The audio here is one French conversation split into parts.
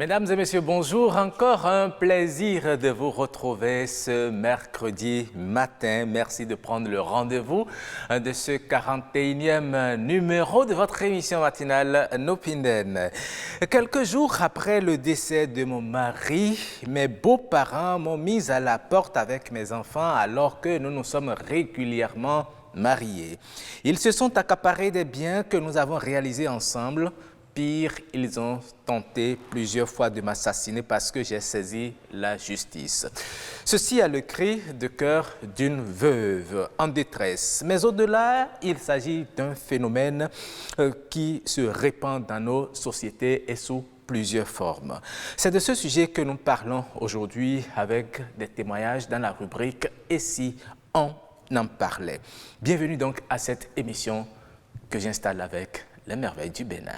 Mesdames et messieurs, bonjour. Encore un plaisir de vous retrouver ce mercredi matin. Merci de prendre le rendez-vous de ce 41e numéro de votre émission matinale Nopinden. Quelques jours après le décès de mon mari, mes beaux-parents m'ont mise à la porte avec mes enfants alors que nous nous sommes régulièrement mariés. Ils se sont accaparés des biens que nous avons réalisés ensemble. Pire, ils ont tenté plusieurs fois de m'assassiner parce que j'ai saisi la justice. Ceci a le cri de cœur d'une veuve en détresse. Mais au-delà, il s'agit d'un phénomène qui se répand dans nos sociétés et sous plusieurs formes. C'est de ce sujet que nous parlons aujourd'hui avec des témoignages dans la rubrique « Et si on en parlait ?» Bienvenue donc à cette émission que j'installe avec les merveilles du Bénin.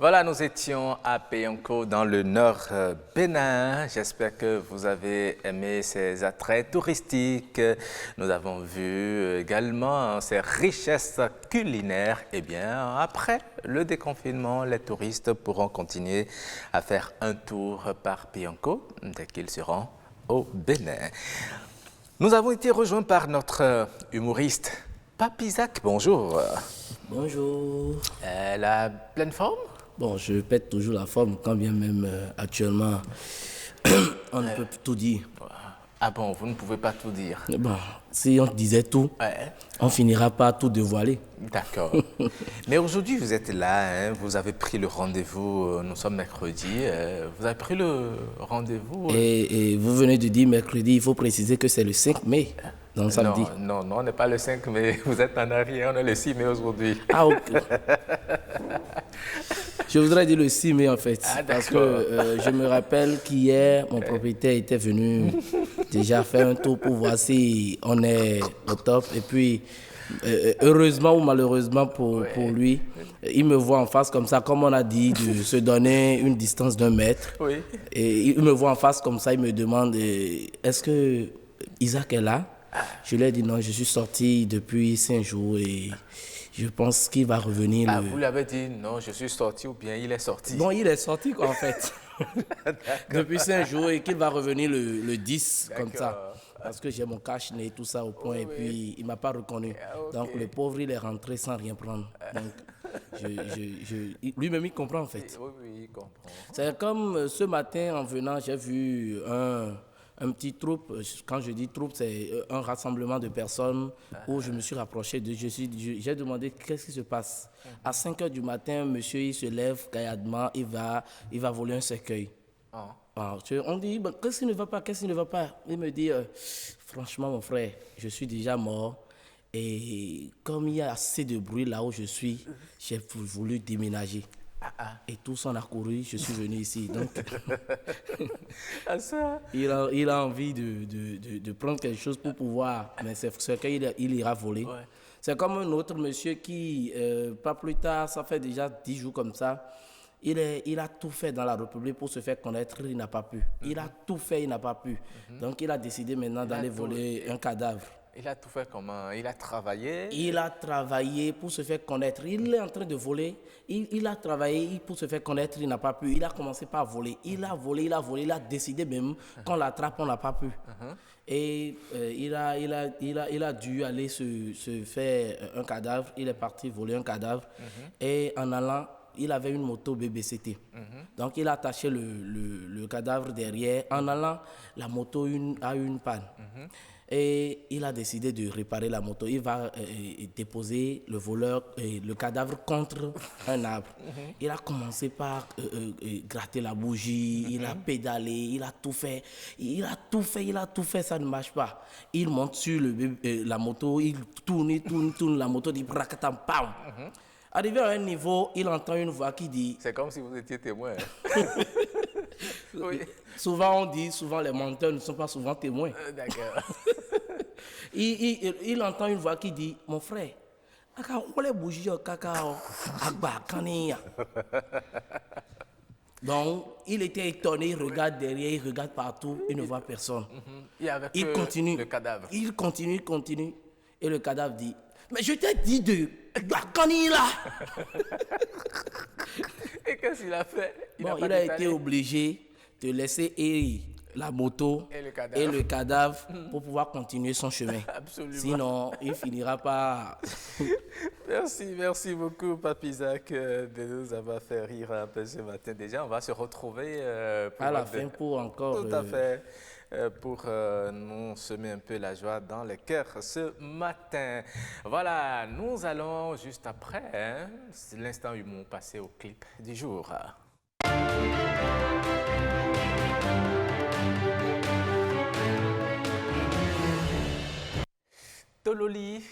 Voilà, nous étions à Péanco dans le nord Bénin. J'espère que vous avez aimé ces attraits touristiques. Nous avons vu également ces richesses culinaires. Eh bien, après le déconfinement, les touristes pourront continuer à faire un tour par Péanco dès qu'ils seront au Bénin. Nous avons été rejoints par notre humoriste Pape Isaac. Bonjour. Bonjour. La pleine forme? Bon, je pète toujours la forme, quand bien même actuellement, on ne peut tout dire. Ah bon, vous ne pouvez pas tout dire. Bon, si on disait tout, on finira par tout dévoiler. D'accord. Mais aujourd'hui, vous êtes là, hein, vous avez pris le rendez-vous, nous sommes mercredi, vous avez pris le rendez-vous. Et vous venez de dire mercredi, il faut préciser que c'est le 5 mai, donc samedi. Non, on n'est pas le 5 mai, vous êtes en arrière, on est le 6 mai aujourd'hui. Ah, ok. Je voudrais dire le 6 mai en fait, parce que je me rappelle qu'hier, mon propriétaire était venu déjà faire un tour pour voir si on est au top. Et puis, heureusement ou malheureusement pour lui, il me voit en face comme ça, comme on a dit, de se donner une distance d'1 mètre. Oui. Et il me voit en face comme ça, il me demande, est-ce que Isaac est là? Je lui ai dit non, je suis sorti depuis 5 jours et je pense qu'il va revenir. Vous lui avez dit non, je suis sorti ou bien il est sorti? Bon, il est sorti quoi en fait. Depuis 5 jours et qu'il va revenir le 10 comme ça. Parce que j'ai mon cache-nez et tout ça au point et puis il ne m'a pas reconnu. Okay. Donc le pauvre il est rentré sans rien prendre. Donc lui-même il comprend en fait. Oui, il comprend. C'est comme ce matin en venant, j'ai vu un petit troupe. Quand je dis troupe, c'est un rassemblement de personnes où je me suis rapproché d'eux. J'ai demandé qu'est-ce qui se passe. À 5 h du matin, monsieur, il se lève caillardement, il va voler un cercueil. On dit, qu'est-ce qui ne va pas, qu'est-ce qui ne va pas? Il me dit, franchement, mon frère, je suis déjà mort. Et comme il y a assez de bruit là où je suis, j'ai voulu déménager. Et tous on a couru, je suis venu ici. Donc, ça. il a envie de prendre quelque chose pour pouvoir, mais c'est ce qu'il ira voler. Ouais. C'est comme un autre monsieur qui, pas plus tard, ça fait déjà 10 jours comme ça, il a tout fait dans la République pour se faire connaître, il n'a pas pu. Il a tout fait, il n'a pas pu. Donc il a décidé maintenant d'aller voler un cadavre. Il a tout fait comment? Il a travaillé? Il a travaillé pour se faire connaître. Il est en train de voler. Il a travaillé pour se faire connaître, il n'a pas pu. Il a commencé par voler. Il a volé, il a décidé même qu'on l'attrape, on n'a pas pu. Et il a dû aller se faire un cadavre. Il est parti voler un cadavre. Et en allant, il avait une moto BBCT. Donc, il a attaché le cadavre derrière. En allant, la moto a eu une panne. Et il a décidé de réparer la moto. Il va déposer le cadavre contre un arbre. Il a commencé par gratter la bougie, il a pédalé, il a tout fait. Il a tout fait, ça ne marche pas. Il monte sur la moto, il tourne la moto, dit brakatam, pam. Arrivé à un niveau, il entend une voix qui dit... C'est comme si vous étiez témoin. Oui. Souvent les menteurs ne sont pas souvent témoins. D'accord. Il entend une voix qui dit, mon frère, donc, il était étonné, il regarde derrière, il regarde partout, il ne voit personne. Il continue le cadavre. Il continue. Et le cadavre dit, mais je t'ai dit de Bakani là. Et qu'est-ce qu'il a fait? Il a été obligé de laisser la moto et le cadavre pour pouvoir continuer son chemin. Absolument. Sinon, il finira par... Merci beaucoup, Pape Isaac, de nous avoir fait rire un peu ce matin. Déjà, on va se retrouver à la fin pour encore... Tout à fait. Pour nous semer un peu la joie dans le cœur ce matin. Voilà, nous allons juste après, l'instant humour, passer au clip du jour. Tololi,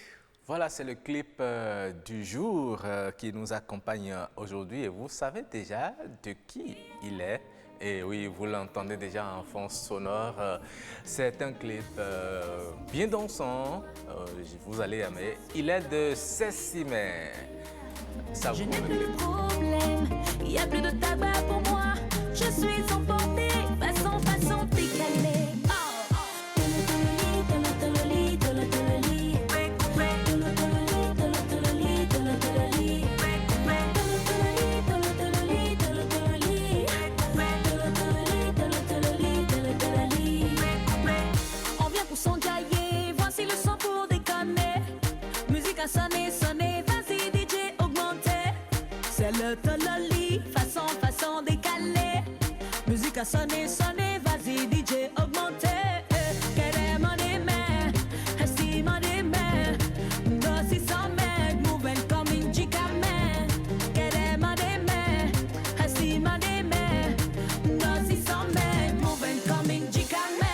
voilà, c'est le clip du jour qui nous accompagne aujourd'hui et vous savez déjà de qui il est. Et oui, vous l'entendez déjà en fond sonore. C'est un clip bien dansant, vous allez aimer. Il est de Sessimé. Je n'ai plus de problème, il n'y a plus de tabac pour moi. Je suis emportée, façon décalée. Sonner, vas-y DJ, augmenter. C'est le tololi, façon décalée. Musique à sonner, vas-y DJ, augmenter. Queremos dime, estima dime. Dosi somme, moving coming jicame. Queremos dime, estima dime. Dosi somme, moving coming jicame.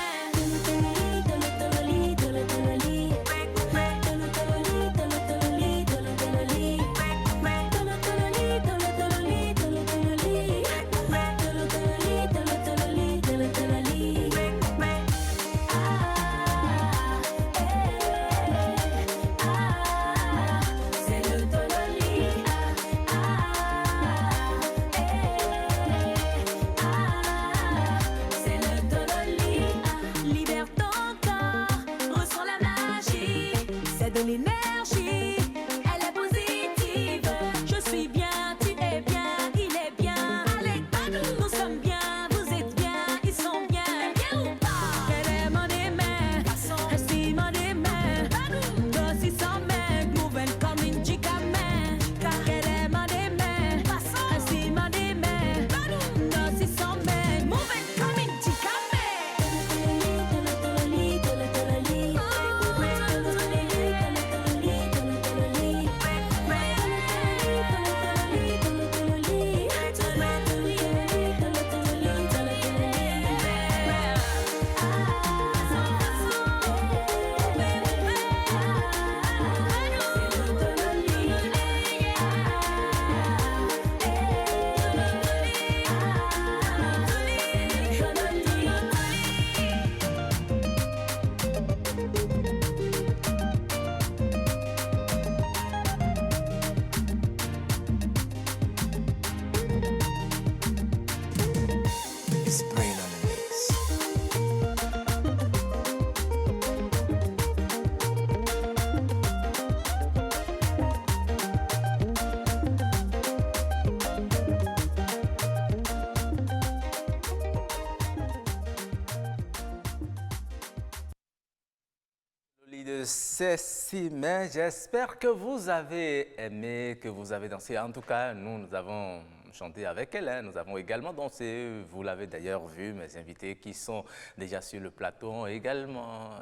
De ces 6 mai, j'espère que vous avez aimé, que vous avez dansé. En tout cas, nous avons chanté avec elle. Nous avons également dansé. Vous l'avez d'ailleurs vu, mes invités qui sont déjà sur le plateau ont également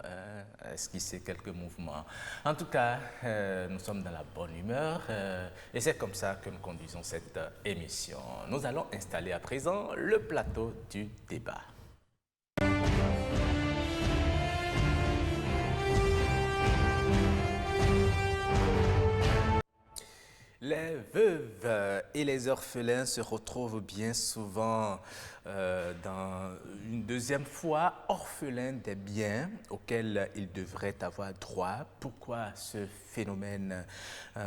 esquissé quelques mouvements. En tout cas, nous sommes dans la bonne humeur et c'est comme ça que nous conduisons cette émission. Nous allons installer à présent le plateau du débat. Les veuves et les orphelins se retrouvent bien souvent dans une deuxième fois orphelins des biens auxquels ils devraient avoir droit. Pourquoi ce phénomène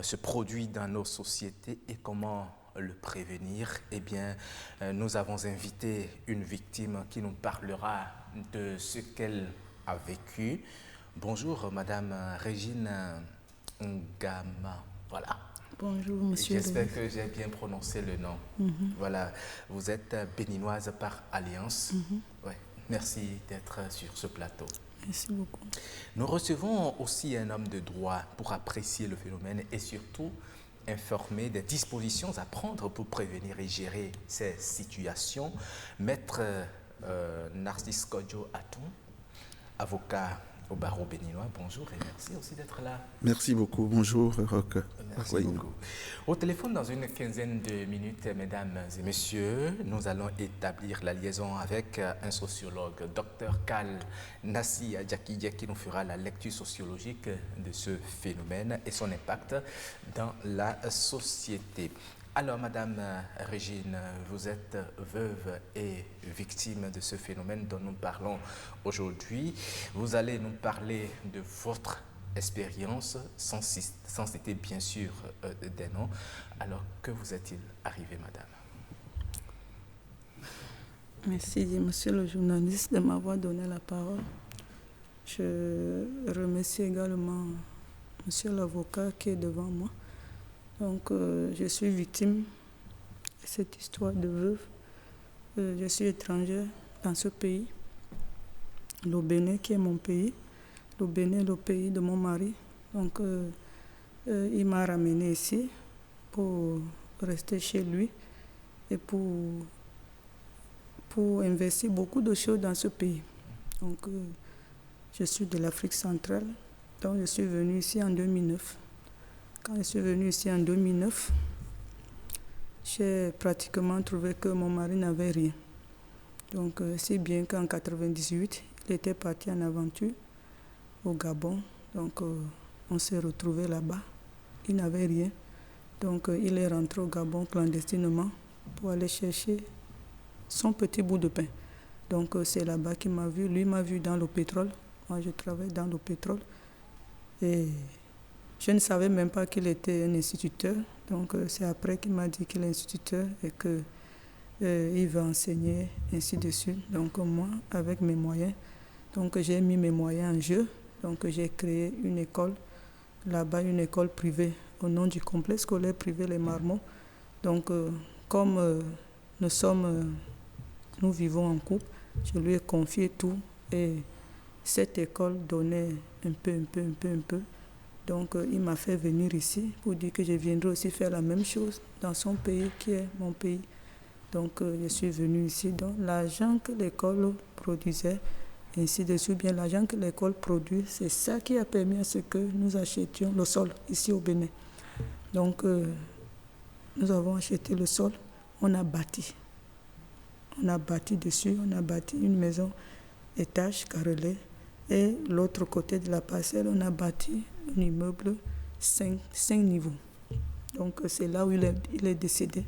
se produit dans nos sociétés et comment le prévenir? Eh bien, nous avons invité une victime qui nous parlera de ce qu'elle a vécu. Bonjour, Madame Régine Ngama. Voilà. Bonjour, monsieur. J'espère que j'ai bien prononcé le nom. Voilà, vous êtes béninoise par alliance. Ouais. Merci d'être sur ce plateau. Merci beaucoup. Nous recevons aussi un homme de droit pour apprécier le phénomène et surtout informer des dispositions à prendre pour prévenir et gérer ces situations. Maître Narcisse Kodjo Aton, avocat au barreau béninois, bonjour et merci aussi d'être là. Merci beaucoup, bonjour Roch. Merci beaucoup. Au téléphone, dans une quinzaine de minutes, mesdames et messieurs, nous allons établir la liaison avec un sociologue, Dr Kal Nassi Adjakidje, qui nous fera la lecture sociologique de ce phénomène et son impact dans la société. Alors, Madame Régine, vous êtes veuve et victime de ce phénomène dont nous parlons aujourd'hui. Vous allez nous parler de votre expérience, sans citer bien sûr des noms. Alors, que vous est-il arrivé, Madame? Merci, monsieur le journaliste, de m'avoir donné la parole. Je remercie également monsieur l'avocat qui est devant moi. Donc, je suis victime de cette histoire de veuve. Je suis étrangère dans ce pays, le Bénin qui est mon pays. Le Bénin est le pays de mon mari. Donc, il m'a ramenée ici pour rester chez lui et pour investir beaucoup de choses dans ce pays. Donc, je suis de l'Afrique centrale. Donc, je suis venue ici en 2009. Quand je suis venue ici en 2009, j'ai pratiquement trouvé que mon mari n'avait rien. Donc, si bien qu'en 1998, il était parti en aventure au Gabon. Donc, on s'est retrouvés là-bas. Il n'avait rien. Donc, il est rentré au Gabon clandestinement pour aller chercher son petit bout de pain. Donc, c'est là-bas qu'il m'a vu. Lui m'a vu dans le pétrole. Moi, je travaille dans le pétrole. Et je ne savais même pas qu'il était un instituteur. Donc, c'est après qu'il m'a dit qu'il est instituteur et qu'il va enseigner, ainsi de suite. Donc, moi, avec mes moyens, donc j'ai mis mes moyens en jeu. Donc, j'ai créé une école, là-bas, une école privée, au nom du complexe scolaire privé Les Marmots. Donc, comme nous vivons en couple, je lui ai confié tout. Et cette école donnait un peu. Donc, il m'a fait venir ici pour dire que je viendrai aussi faire la même chose dans son pays qui est mon pays. Donc, je suis venue ici. Donc, l'argent que l'école produisait, ainsi de suite, bien l'argent que l'école produit, c'est ça qui a permis à ce que nous achetions le sol ici au Bénin. Donc, nous avons acheté le sol, on a bâti. On a bâti dessus, on a bâti une maison étage carrelé. Et l'autre côté de la parcelle, on a bâti un immeuble 5 niveaux. Donc, c'est là où il est décédé.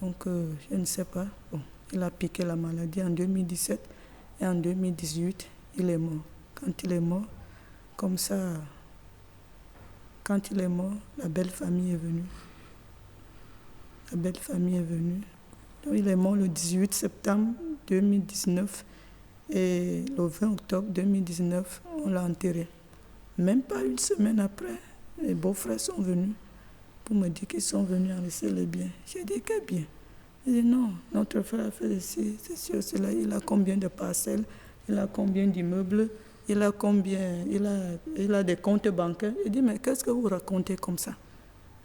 Donc, je ne sais pas. Bon, il a piqué la maladie en 2017 et en 2018, il est mort. Quand il est mort, comme ça, quand il est mort, la belle famille est venue. La belle famille est venue. Donc, il est mort le 18 septembre 2019. Et le 20 octobre 2019, on l'a enterré. Même pas une semaine après, les beaux-frères sont venus pour me dire qu'ils sont venus enlacer les biens. J'ai dit que bien. Il dit non, notre frère a fait ceci, c'est sûr, cela. Il a combien de parcelles, il a combien d'immeubles, il a combien, il a des comptes bancaires. Il dit, mais qu'est-ce que vous racontez comme ça?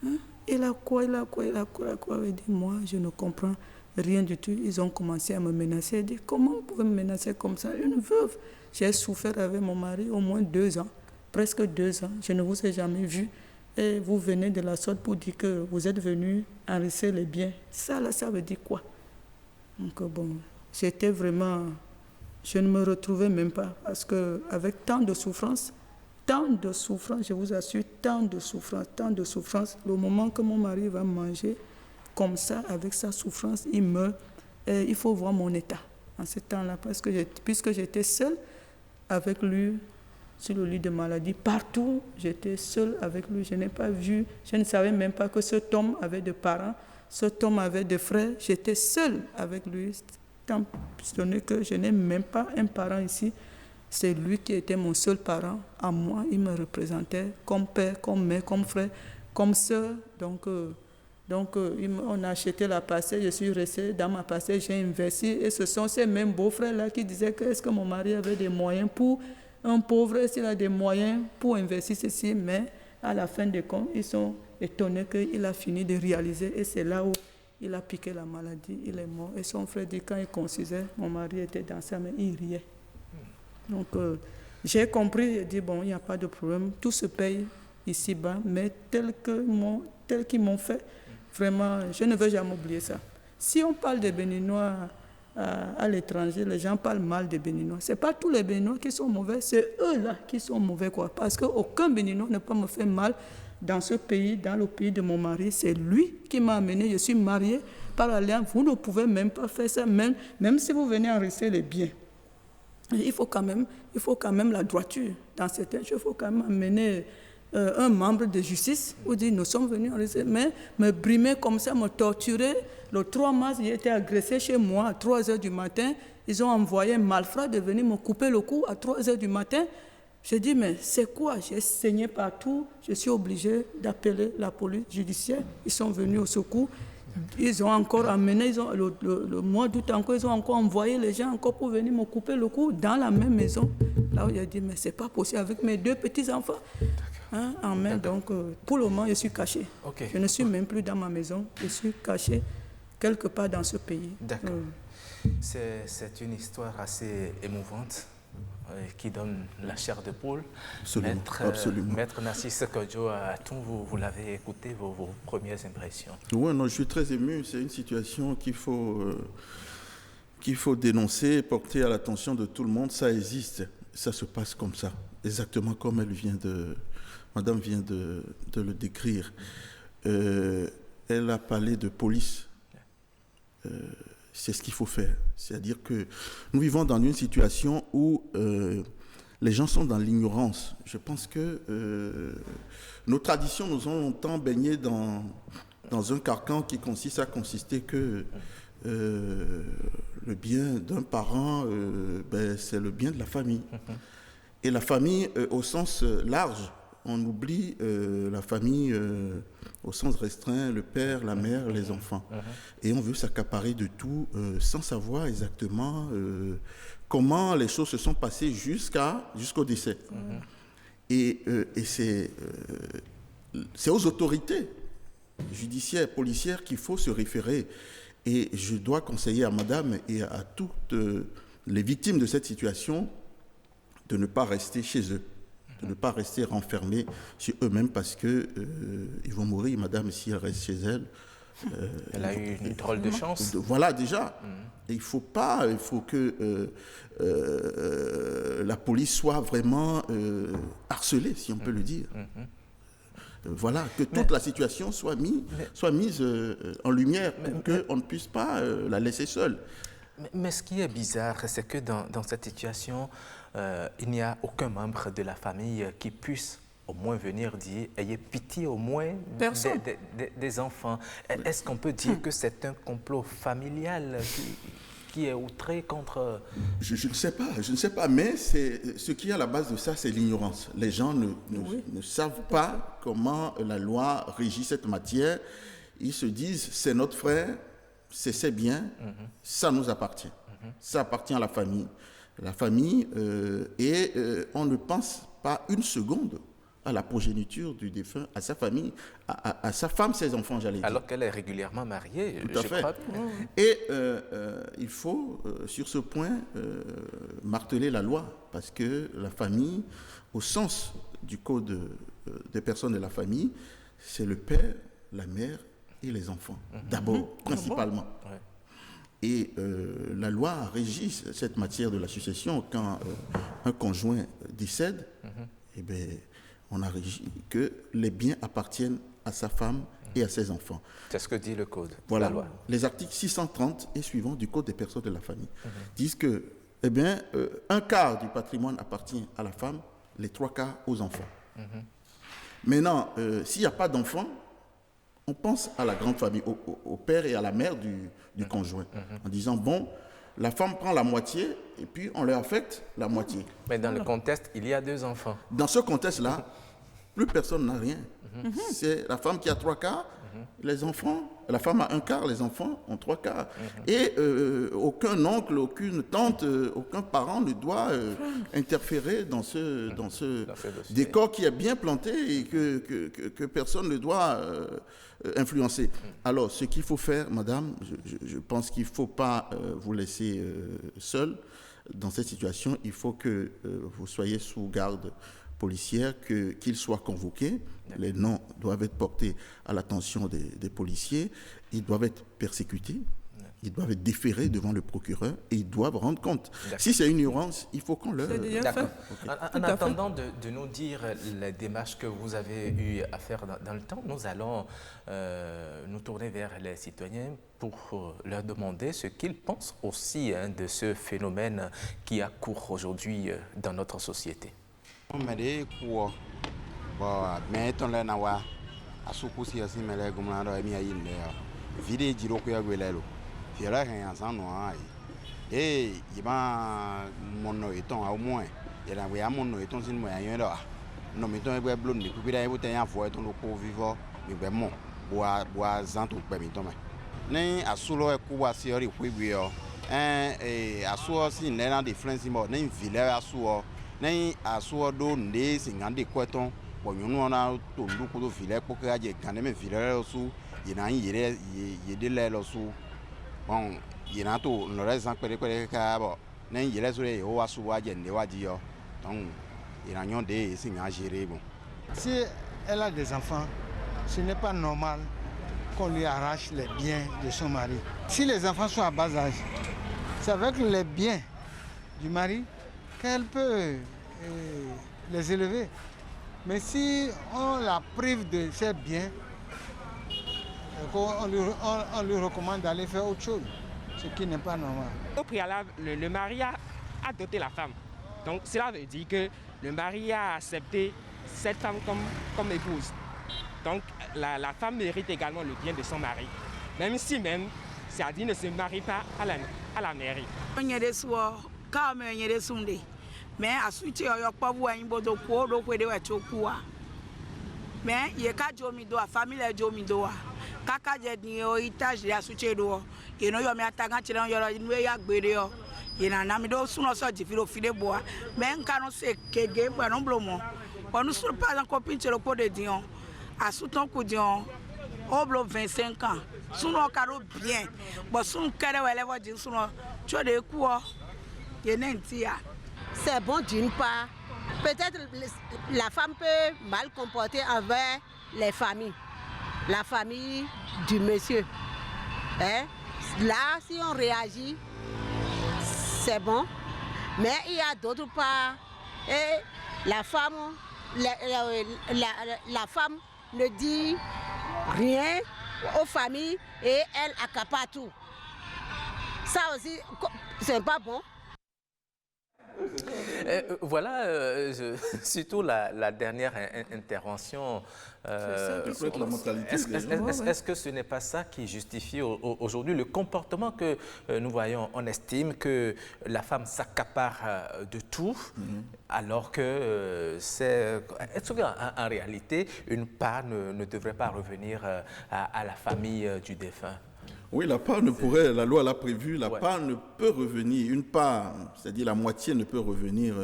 Hein? Il a quoi? Il dit, moi, je ne comprends rien du tout. Ils ont commencé à me menacer. Il dit, comment vous pouvez me menacer comme ça? Une veuve. J'ai souffert avec mon mari au moins 2 ans, presque 2 ans. Je ne vous ai jamais vu. Et vous venez de la sorte pour dire que vous êtes venu enrichir les biens. Ça, là, ça veut dire quoi? Donc, bon, j'étais vraiment... Je ne me retrouvais même pas parce qu'avec tant de souffrance, je vous assure, tant de souffrance, le moment que mon mari va manger comme ça, avec sa souffrance, il meurt, il faut voir mon état en ce temps-là, parce que puisque j'étais seule avec lui sur le lit de maladie, partout, j'étais seule avec lui, je n'ai pas vu, je ne savais même pas que cet homme avait des parents, cet homme avait des frères, j'étais seule avec lui, tant donné que je n'ai même pas un parent ici. C'est lui qui était mon seul parent. À moi, il me représentait comme père, comme mère, comme frère, comme soeur. Donc, on a acheté la parcelle. Je suis restée dans ma parcelle, j'ai investi. Et ce sont ces mêmes beaux-frères-là qui disaient que est-ce que mon mari avait des moyens pour un pauvre, s'il a des moyens pour investir ceci. Mais à la fin des comptes, ils sont étonnés qu'il a fini de réaliser. Et c'est là où il a piqué la maladie, il est mort. Et son frère dit, quand il concisait, mon mari était dans sa main, il riait. Donc, j'ai compris, j'ai dit, bon, il n'y a pas de problème, tout se paye ici-bas, mais tel qu'ils m'ont fait, vraiment, je ne veux jamais oublier ça. Si on parle des Béninois à l'étranger, les gens parlent mal des Béninois. Ce n'est pas tous les Béninois qui sont mauvais, c'est eux-là qui sont mauvais, quoi. Parce qu'aucun Béninois ne peut me faire mal dans ce pays, dans le pays de mon mari. C'est lui qui m'a amené. Je suis mariée par alliance. Vous ne pouvez même pas faire ça, même si vous venez enrichir les biens. Il faut quand même la droiture. Dans certains choses, il faut quand même amener un membre de justice pour dire nous sommes venus enrichir. Mais me brimer comme ça, me torturer. Le 3 mars, j'ai été agressé chez moi à 3 heures du matin. Ils ont envoyé un malfrat de venir me couper le cou à 3 heures du matin. J'ai dit, mais c'est quoi? J'ai saigné partout. Je suis obligée d'appeler la police judiciaire. Ils sont venus au secours. Ils ont encore amené, le mois d'août encore, ils ont encore envoyé les gens encore pour venir me couper le cou dans la même maison. Là où il a dit, mais c'est pas possible avec mes 2 petits-enfants. Hein, en main. Donc, pour le moment, je suis cachée. Okay. Je ne suis même plus dans ma maison. Je suis cachée quelque part dans ce pays. D'accord. C'est une histoire assez émouvante qui donne la chair de poule. Absolument. Maître Narcisse Kodjo, vous l'avez écouté, vos premières impressions? Oui, non, je suis très ému. C'est une situation qu'il faut dénoncer, porter à l'attention de tout le monde. Ça existe, ça se passe comme ça, exactement comme Madame vient de le décrire. Elle a parlé de police. C'est ce qu'il faut faire. C'est-à-dire que nous vivons dans une situation où les gens sont dans l'ignorance. Je pense que nos traditions nous ont longtemps baignés dans un carcan qui consiste à consister que le bien d'un parent, c'est le bien de la famille. Et la famille, au sens large, on oublie la famille au sens restreint, le père, la mère, les enfants. Et on veut s'accaparer de tout sans savoir exactement comment les choses se sont passées jusqu'au décès. Et c'est aux autorités judiciaires, policières qu'il faut se référer. Et je dois conseiller à madame et à toutes les victimes de cette situation de ne pas rester chez eux, de ne pas rester renfermés sur eux-mêmes parce qu'ils vont mourir, madame, si elle reste chez elle. Elle a eu une drôle de chance. Voilà, déjà. Et il faut que la police soit vraiment harcelée, si on peut le dire. Voilà, que toute la situation soit mise en lumière pour qu'on ne puisse pas la laisser seule. Mais ce qui est bizarre, c'est que dans cette situation, il n'y a aucun membre de la famille qui puisse au moins venir dire « ayez pitié au moins des enfants ». Est-ce qu'on peut dire que c'est un complot familial qui est outré contre... Je ne sais pas, mais ce qui est à la base de ça, c'est l'ignorance. Les gens ne savent pas comment la loi régit cette matière. Ils se disent « c'est notre frère ». C'est ses biens, ça nous appartient. Ça appartient à la famille. La famille, et on ne pense pas une seconde à la progéniture du défunt, à sa famille, à sa femme, ses enfants, j'allais dire. Alors qu'elle est régulièrement mariée, Tout à fait. crois bien. Et il faut, sur ce point, marteler la loi, parce que la famille, au sens du code des personnes de la famille, c'est le père, la mère et les enfants, d'abord, principalement. Ouais. Et la loi régit cette matière de la succession. Quand un conjoint décède, eh bien, on a régi que les biens appartiennent à sa femme et à ses enfants. C'est ce que dit le code, Voilà. la loi. Les articles 630 et suivants du Code des personnes de la famille disent que, eh bien, un quart du patrimoine appartient à la femme, les 3 quarts aux enfants. Maintenant, s'il n'y a pas d'enfants, on pense à la grande famille, au père et à la mère du conjoint, en disant, bon, la femme prend la moitié et puis on leur affecte la moitié. Mais dans le contexte, il y a 2 enfants. Dans ce contexte-là, plus personne n'a rien. C'est la femme qui a 3 quarts, les enfants, la femme a 1 quart, les enfants ont 3 quarts. Et aucun oncle, aucune tante, aucun parent ne doit interférer dans ce dossier. décor qui est bien planté et que personne ne doit influencer. Alors, ce qu'il faut faire, madame, je pense qu'il ne faut pas vous laisser seul dans cette situation. Il faut que vous soyez sous garde policière, qu'ils soient convoqués. Les noms doivent être portés à l'attention des policiers. Ils doivent être persécutés. Ils doivent être déférés devant le procureur et ils doivent rendre compte. Si c'est une ignorance, il faut qu'on le... C'est déjà D'accord. fait. En attendant de nous dire les démarches que vous avez eu à faire dans le temps, nous allons nous tourner vers les citoyens pour leur demander ce qu'ils pensent aussi de ce phénomène qui a cours aujourd'hui dans notre société. Mede kuo ba me ton le na wa asuku si asi mele gumna do mi ayi le vide jiro ko ya gwelelo fiera hen asan no ai yiba monno eton au moins ya na we amonno eton sin mo ayen do no mi ton egbe blon ni kupira e boten ya fo eton ko vivo mi gbe mo boa zanto pe mi ton me ni asulo e ku wa si ori kwegbe o asuo si le na difference mo ni vile asuo nei asuo do nde singande kweton ponyunu na to nduku do vile poke aje kan me vile lo su yina yire yedele lo su bon yina to no rezan pere ka bo nei yire so e o wasu waje nde waji yo donc yina nyon de singa gérer bon. Si elle a des enfants, ce n'est pas normal qu'on lui arrache les biens de son mari. Si les enfants sont à bas âge, c'est avec les biens du mari qu'elle peut les élever. Mais si on la prive de ses biens, on lui recommande d'aller faire autre chose, ce qui n'est pas normal. Au préalable, le mari a doté la femme. Donc cela veut dire que le mari a accepté cette femme comme épouse. Donc la femme mérite également le bien de son mari. Même si c'est-à-dire ne se marie pas à la mairie. Mais à suite de your pauvre and bodo poor, where they were chokua. Mais ye ka jomido, a family jomido. Kaka jednio, itaj ya suchedo. You know, your matagachi on your way yak video. In an amido sooner so difficult fileboa. Men cannot say game when on blomo. On ne se pas encore pincher le pot de Dion. À souton coup Dion. Oblo 25 ans. Soon caro bien. But soon carry whatever you soon. Cho de quoi. Yenentia. C'est bon d'une part. Peut-être la femme peut mal comporter envers les familles. La famille du monsieur. Hein? Là, si on réagit, c'est bon. Mais il y a d'autres parts. Et la femme, la femme ne dit rien aux familles et elle accapare tout. Ça aussi, c'est pas bon. Voilà, surtout la dernière intervention. Est-ce que ce n'est pas ça qui justifie aujourd'hui le comportement que nous voyons? On estime que la femme s'accapare de tout, alors que est-ce qu'en réalité, une part ne devrait pas revenir à la famille du défunt? Oui, la part ne pourrait, la loi l'a prévu, la part ne peut revenir, une part, c'est-à-dire la moitié ne peut revenir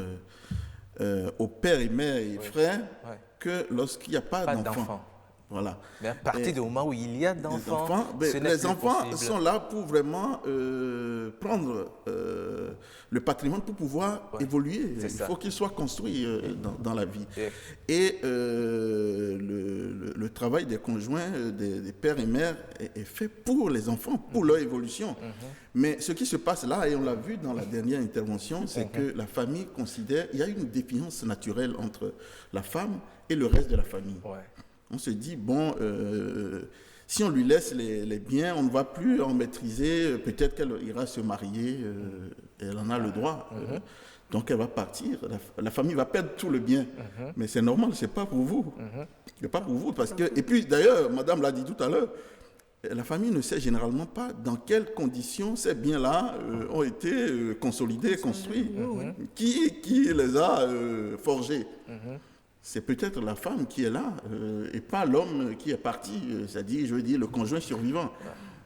au père et mère et frères que lorsqu'il n'y a pas d'enfants. Voilà. Mais à partir du moment où il y a d'enfants, les enfants sont là pour vraiment prendre le patrimoine pour pouvoir évoluer. Il faut qu'il soit construit dans la vie. Et le travail des conjoints, des pères et mères est fait pour les enfants, pour leur évolution. Mais ce qui se passe là, et on l'a vu dans la dernière intervention, c'est que la famille considère, il y a une défiance naturelle entre la femme et le reste de la famille. On se dit, bon, si on lui laisse les biens, on ne va plus en maîtriser, peut-être qu'elle ira se marier, elle en a le droit. Donc elle va partir, la famille va perdre tout le bien. Mais c'est normal, ce n'est pas pour vous. C'est pas pour vous, parce que... Et puis d'ailleurs, madame l'a dit tout à l'heure, la famille ne sait généralement pas dans quelles conditions ces biens-là ont été consolidés, construits. Qui les a forgés. C'est peut-être la femme qui est là et pas l'homme qui est parti, c'est-à-dire, je veux dire, le conjoint survivant.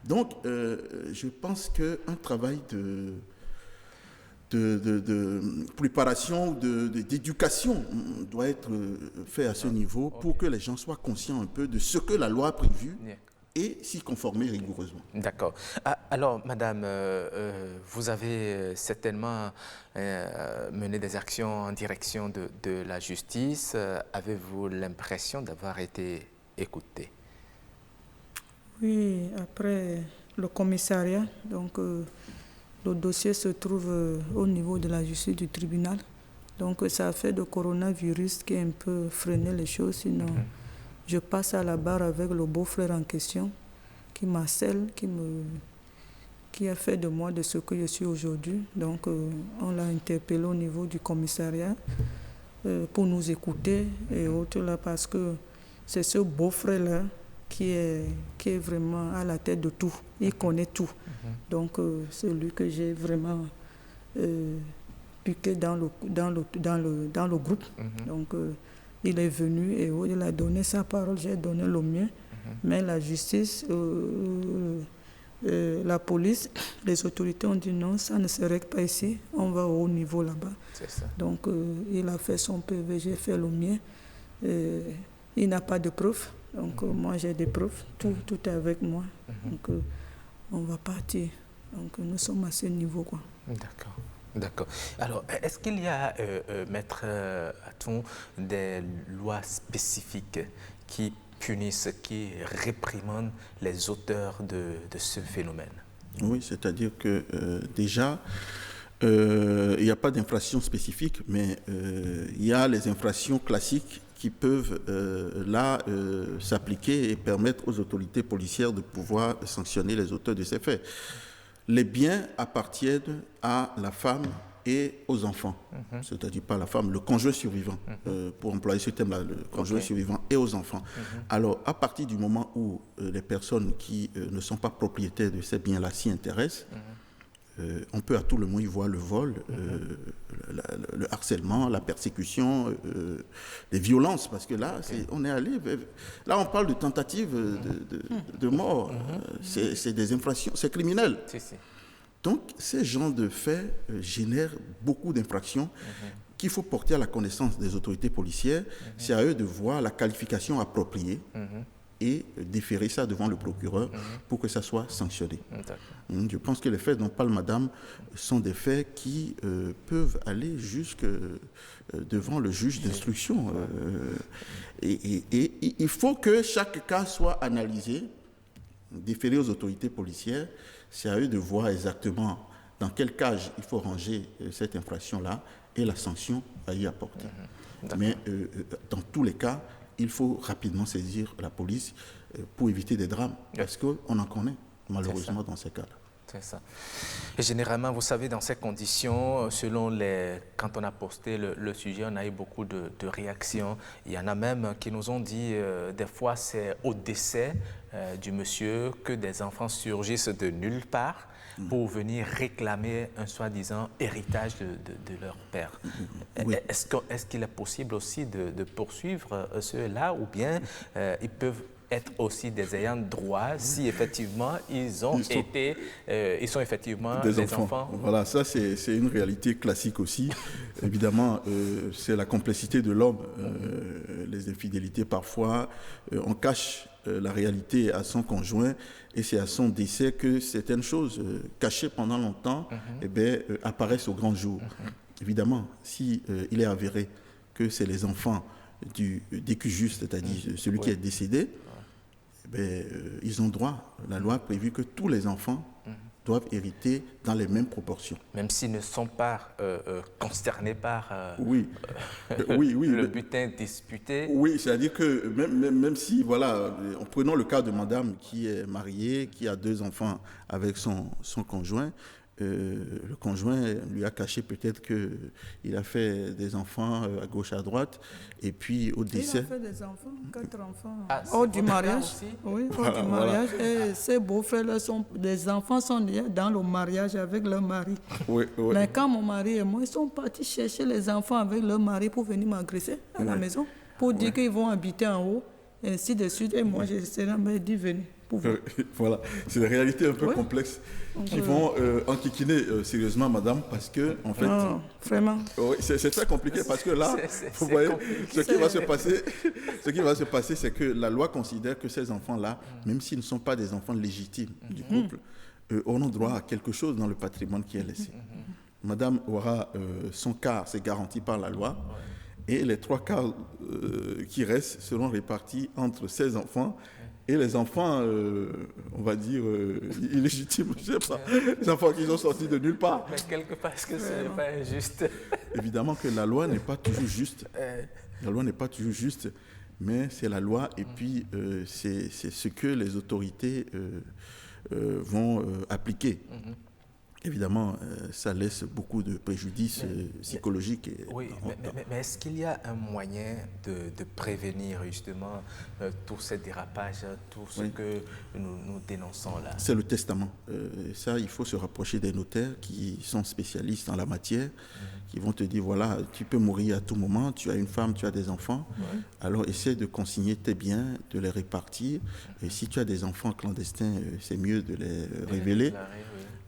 Donc, je pense qu'un travail de préparation, d'éducation doit être fait à ce niveau pour que les gens soient conscients un peu de ce que la loi a prévu et s'y conformer rigoureusement. D'accord. Alors, madame, vous avez certainement mené des actions en direction de la justice. Avez-vous l'impression d'avoir été écoutée? Oui, après le commissariat, donc le dossier se trouve au niveau de la justice du tribunal. Donc ça a fait le coronavirus qui a un peu freiné les choses, sinon... Je passe à la barre avec le beau-frère en question, qui m'harcèle, qui a fait de moi de ce que je suis aujourd'hui. Donc, on l'a interpellé au niveau du commissariat pour nous écouter et autres là, parce que c'est ce beau-frère-là qui est vraiment à la tête de tout. Il connaît tout. Donc, c'est lui que j'ai vraiment piqué dans le groupe. Donc, il est venu et il a donné sa parole, j'ai donné le mien. Mais la justice, la police, les autorités ont dit non, ça ne se règle pas ici, on va au haut niveau là-bas. Donc il a fait son PV, j'ai fait le mien. Il n'a pas de preuves, donc moi j'ai des preuves, tout est avec moi. Donc on va partir. Donc nous sommes à ce niveau, quoi. D'accord. D'accord. Alors, est-ce qu'il y a, maître Aton, des lois spécifiques qui punissent, qui réprimandent les auteurs de ce phénomène? Oui, c'est-à-dire que déjà, il n'y a pas d'infraction spécifique, mais il y a les infractions classiques qui peuvent s'appliquer et permettre aux autorités policières de pouvoir sanctionner les auteurs de ces faits. Les biens appartiennent à la femme et aux enfants, c'est-à-dire pas la femme, le conjoint survivant, pour employer ce terme-là, le conjoint survivant et aux enfants. Alors, à partir du moment où les personnes qui ne sont pas propriétaires de ces biens-là s'y intéressent, on peut à tout le moins y voir le vol, le harcèlement, la persécution, les violences, parce que là, on est allé... Là, on parle de tentative de mort. C'est des infractions, c'est criminel. Donc, ces genres de faits génèrent beaucoup d'infractions qu'il faut porter à la connaissance des autorités policières. C'est à eux de voir la qualification appropriée et déférer ça devant le procureur pour que ça soit sanctionné. Je pense que les faits dont parle madame sont des faits qui peuvent aller jusque devant le juge d'instruction. Et il faut que chaque cas soit analysé, déféré aux autorités policières. C'est à eux de voir exactement dans quel cage il faut ranger cette infraction-là et la sanction à y apporter. Mais dans tous les cas, il faut rapidement saisir la police pour éviter des drames, parce qu'on en connaît malheureusement dans ces cas-là. C'est ça. Et généralement, vous savez, dans ces conditions, quand on a posté le sujet, on a eu beaucoup de réactions. Il y en a même qui nous ont dit, des fois, c'est au décès du monsieur que des enfants surgissent de nulle part pour venir réclamer un soi-disant héritage de leur père. Est-ce qu'il est possible aussi de poursuivre ceux-là, ou bien ils peuvent être aussi des ayants droit si effectivement ils sont effectivement des enfants. Voilà, ça c'est une réalité classique aussi. Évidemment, c'est la complexité de l'homme. Les infidélités, parfois, on cache la réalité à son conjoint et c'est à son décès que certaines choses cachées pendant longtemps apparaissent au grand jour. Évidemment, si il est avéré que c'est les enfants du décu juste, c'est-à-dire celui qui est décédé, ils ont droit. La loi a prévu que tous les enfants doivent hériter dans les mêmes proportions. Même s'ils ne sont pas concernés par le butin disputé. Oui, c'est-à-dire que même si, voilà, prenons le cas de madame qui est mariée, qui a 2 enfants avec son conjoint, le conjoint lui a caché peut-être qu'il a fait des enfants à gauche, à droite, et puis au décès... Il a fait des enfants, 4 enfants. Hors du mariage. Oui, hors du mariage. Et ses beaux-frères, des enfants sont dans le mariage avec leur mari. Oui. Mais quand mon mari et moi, ils sont partis chercher les enfants avec leur mari pour venir m'agresser à la maison, pour dire qu'ils vont habiter en haut, et ainsi de suite. Et moi, j'essaie de dire, venez. Voilà, c'est des réalités un peu complexes qui vont enquiquiner sérieusement madame parce que en fait vraiment c'est très compliqué parce que là vous voyez ce qui va se passer c'est que la loi considère que ces enfants là même s'ils ne sont pas des enfants légitimes du couple auront droit à quelque chose dans le patrimoine qui est laissé. Madame aura son quart, c'est garanti par la loi. Et les 3 quarts qui restent seront répartis entre ses enfants et les enfants, on va dire, illégitimes, je ne sais pas, les enfants qui sont sortis de nulle part. Mais quelque part, est-ce que ce n'est pas injuste? Évidemment que la loi n'est pas toujours juste. La loi n'est pas toujours juste, mais c'est la loi et puis c'est ce que les autorités vont appliquer. Évidemment, ça laisse beaucoup de préjudices psychologiques. Oui, mais est-ce qu'il y a un moyen de prévenir justement tous ces dérapages, tout ce que nous dénonçons là? C'est le testament. Ça, il faut se rapprocher des notaires qui sont spécialistes en la matière, qui vont te dire, voilà, tu peux mourir à tout moment, tu as une femme, tu as des enfants, alors essaie de consigner tes biens, de les répartir. Et si tu as des enfants clandestins, c'est mieux de les révéler.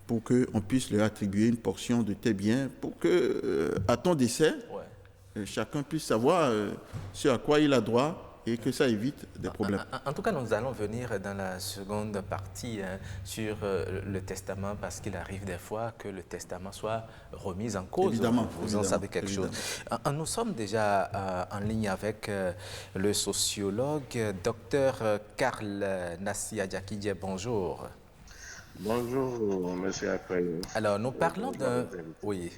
Pour qu'on puisse leur attribuer une portion de tes biens, pour que, à ton décès, chacun puisse savoir ce à quoi il a droit et que ça évite des problèmes. En tout cas, nous allons venir dans la seconde partie sur le testament, parce qu'il arrive des fois que le testament soit remis en cause. Évidemment. Vous en savez quelque chose. Nous sommes déjà en ligne avec le sociologue, Dr Karl Nassi-Adjakidje. Bonjour. Bonjour, monsieur Akpayo. Alors, nous parlons d'un... Oui,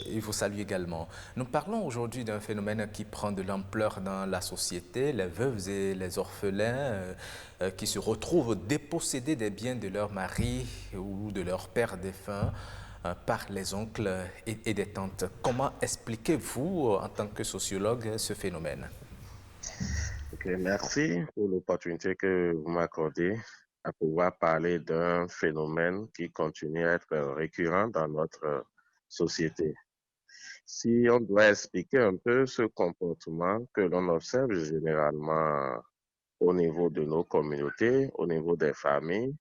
il vous salue également. Nous parlons aujourd'hui d'un phénomène qui prend de l'ampleur dans la société, les veuves et les orphelins qui se retrouvent dépossédés des biens de leur mari ou de leur père défunt par les oncles et des tantes. Comment expliquez-vous, en tant que sociologue, ce phénomène? Ok, merci pour l'opportunité que vous m'accordez à pouvoir parler d'un phénomène qui continue à être récurrent dans notre société. Si on doit expliquer un peu ce comportement que l'on observe généralement au niveau de nos communautés, au niveau des familles,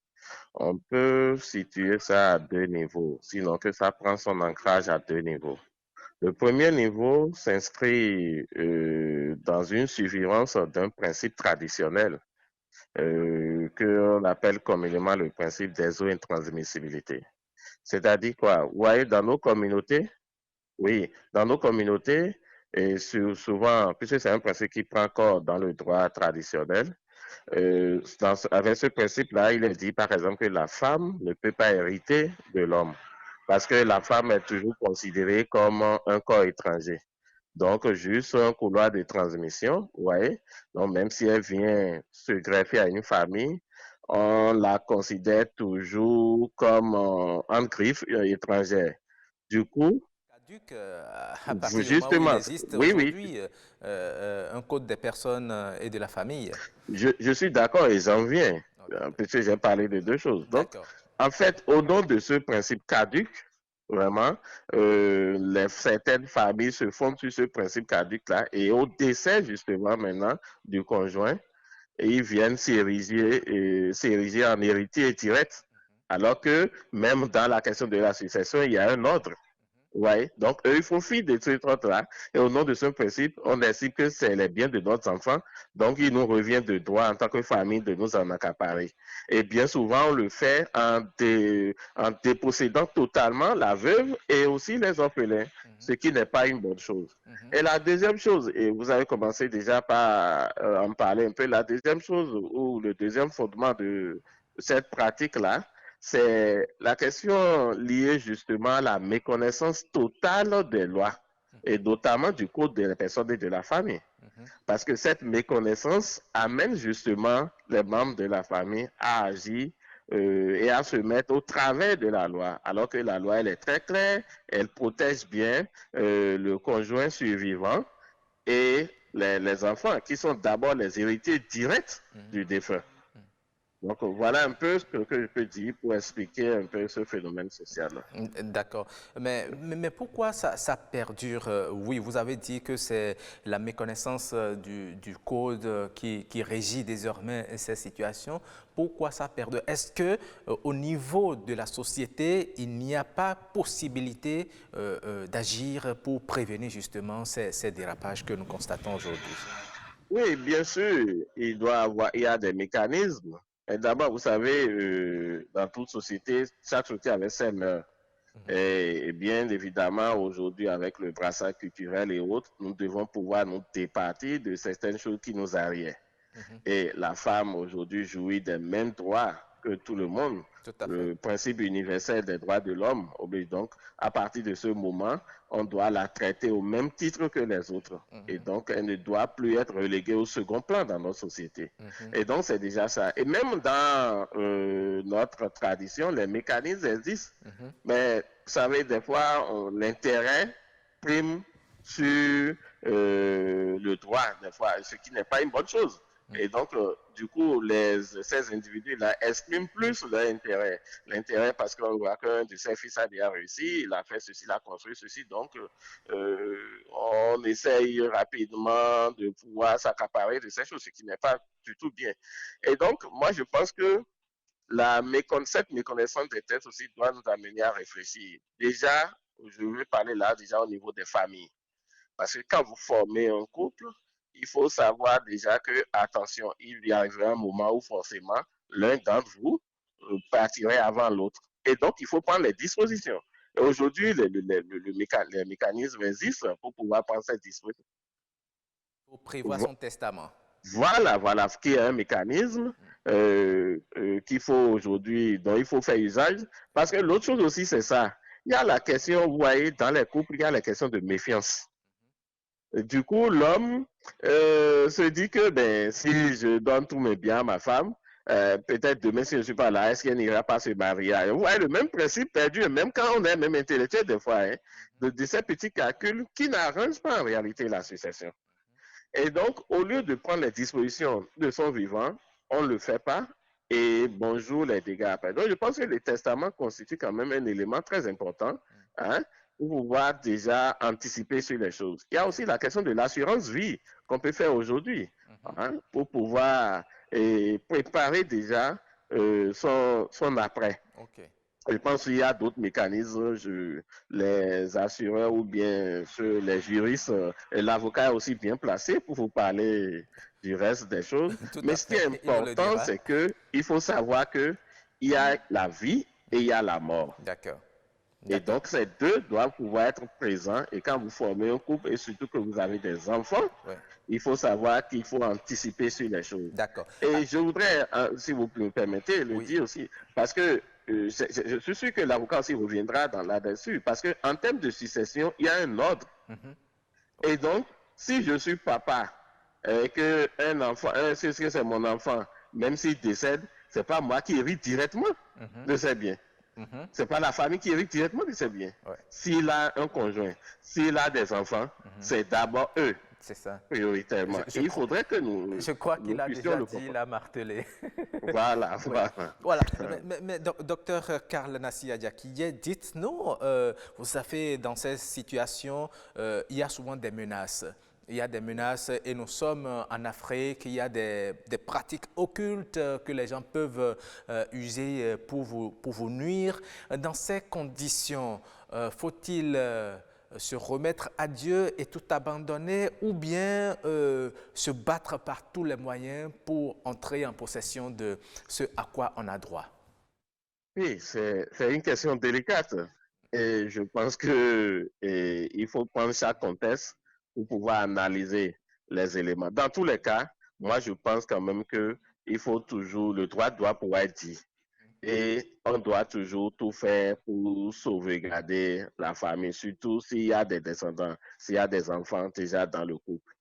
on peut situer ça à 2 niveaux, sinon que ça prend son ancrage à 2 niveaux. Le premier niveau s'inscrit dans une suffisance d'un principe traditionnel qu'on appelle communément le principe des eaux intransmissibilité. C'est-à-dire quoi? Vous voyez, dans nos communautés, et souvent, puisque c'est un principe qui prend corps dans le droit traditionnel, avec ce principe-là, il est dit par exemple que la femme ne peut pas hériter de l'homme, parce que la femme est toujours considérée comme un corps étranger. Donc, juste un couloir de transmission, vous voyez. Donc, même si elle vient se greffer à une famille, on la considère toujours comme en griffe étrangère. Du coup, Caduc, à partir justement, du moment où il existe aujourd'hui un code des personnes et de la famille. Je suis d'accord et j'en viens, parce que j'ai parlé de 2 choses. Donc, en fait, au nom de ce principe caduc, vraiment, certaines familles se fondent sur ce principe caduc-là et au décès, justement, maintenant, du conjoint, et ils viennent s'ériger en héritier direct, alors que même dans la question de la succession, il y a un ordre. Ouais. Donc, eux, ils font fi de ce truc-là. Et au nom de ce principe, on décide que c'est les biens de notre enfant. Donc, il nous revient de droit en tant que famille de nous en accaparer. Et bien souvent, on le fait en dépossédant totalement la veuve et aussi les orphelins, ce qui n'est pas une bonne chose. Et la deuxième chose, et vous avez commencé déjà par en parler un peu, la deuxième chose ou le deuxième fondement de cette pratique-là, c'est la question liée justement à la méconnaissance totale des lois et notamment du code des personnes et de la famille. Parce que cette méconnaissance amène justement les membres de la famille à agir et à se mettre au travers de la loi, alors que la loi, elle est très claire, elle protège bien le conjoint survivant et les enfants qui sont d'abord les héritiers directs du défunt. Donc voilà un peu ce que je peux dire pour expliquer un peu ce phénomène social-là. D'accord. Mais pourquoi ça perdure? Oui, vous avez dit que c'est la méconnaissance du code qui régit désormais ces situations. Pourquoi ça perdure? Est-ce qu'au niveau de la société, il n'y a pas possibilité d'agir pour prévenir justement ces dérapages que nous constatons aujourd'hui? Oui, bien sûr, il y a des mécanismes. D'abord, vous savez, dans toute société, chaque société avait ses mœurs. Et bien évidemment, aujourd'hui, avec le brassage culturel et autres, nous devons pouvoir nous départir de certaines choses qui nous arrivent. Et la femme, aujourd'hui, jouit des mêmes droits que tout le monde. Le principe universel des droits de l'homme oblige donc, à partir de ce moment, on doit la traiter au même titre que les autres. Et donc, elle ne doit plus être reléguée au second plan dans notre société. Et donc, c'est déjà ça. Et même dans notre tradition, les mécanismes existent. Mais, vous savez, des fois, l'intérêt prime sur le droit, des fois, ce qui n'est pas une bonne chose. Et donc, du coup, ces individus-là expriment plus leur intérêt. L'intérêt parce qu'on voit qu'un de ses fils a déjà réussi, il a fait ceci, il a construit ceci. Donc, on essaye rapidement de pouvoir s'accaparer de ces choses, ce qui n'est pas du tout bien. Et donc, moi, je pense que cette méconnaissance des textes aussi doit nous amener à réfléchir. Déjà, je vais parler là déjà au niveau des familles. Parce que quand vous formez un couple, il faut savoir déjà que, attention, il y arrivera un moment où forcément l'un d'entre vous partirait avant l'autre. Et donc, il faut prendre les dispositions. Et aujourd'hui, les mécanismes existent pour pouvoir prendre ces dispositions. Pour prévoir son testament. Voilà, ce qui est un mécanisme qu'il faut aujourd'hui, dont il faut faire usage. Parce que l'autre chose aussi, c'est ça. Il y a la question, vous voyez, dans les couples, il y a la question de méfiance. Du coup, l'homme se dit que si je donne tous mes biens à ma femme, peut-être demain, si je ne suis pas là, est-ce qu'elle n'ira pas se marier? Vous voyez, le même principe perdu, même quand on est même intellectuel des fois, de ces petits calculs qui n'arrangent pas en réalité la succession. Et donc, au lieu de prendre les dispositions de son vivant, on ne le fait pas et bonjour les dégâts après. Donc, je pense que le testament constitue quand même un élément très important, pour pouvoir déjà anticiper sur les choses. Il y a aussi la question de l'assurance vie qu'on peut faire aujourd'hui, pour pouvoir préparer déjà son après. Je pense qu'il y a d'autres mécanismes, les assureurs ou bien les juristes, l'avocat est aussi bien placé pour vous parler du reste des choses. Mais ce qui est important, c'est qu'il faut savoir qu'il y a la vie et il y a la mort. D'accord. Et donc, ces deux doivent pouvoir être présents. Et quand vous formez un couple, et surtout que vous avez des enfants, il faut savoir qu'il faut anticiper sur les choses. D'accord. Et je voudrais, si vous me permettez, le dire aussi, parce que je suis sûr que l'avocat aussi reviendra là-dessus, parce qu'en termes de succession, il y a un ordre. Et donc, si je suis papa, et qu'un enfant, si c'est mon enfant, même s'il décède, c'est pas moi qui hérite directement de ses biens. C'est pas la famille qui hérite directement de ses biens. S'il a un conjoint, s'il a des enfants, c'est d'abord eux. C'est ça. Prioritairement. Il faudrait que nous. Je crois qu'il a déjà dit, il a martelé. Voilà. Mais docteur Karl Nassia Diakiye, dites-nous, vous savez, dans ces situations, il y a souvent des menaces. Il y a des menaces et nous sommes en Afrique, il y a des pratiques occultes que les gens peuvent user pour vous nuire. Dans ces conditions, faut-il se remettre à Dieu et tout abandonner ou bien se battre par tous les moyens pour entrer en possession de ce à quoi on a droit? Oui, c'est une question délicate et je pense qu'il faut prendre chaque contexte pour pouvoir analyser les éléments. Dans tous les cas, moi je pense quand même que le droit doit pouvoir être dit. Et on doit toujours tout faire pour sauvegarder la famille, surtout s'il y a des descendants, s'il y a des enfants déjà dans le couple.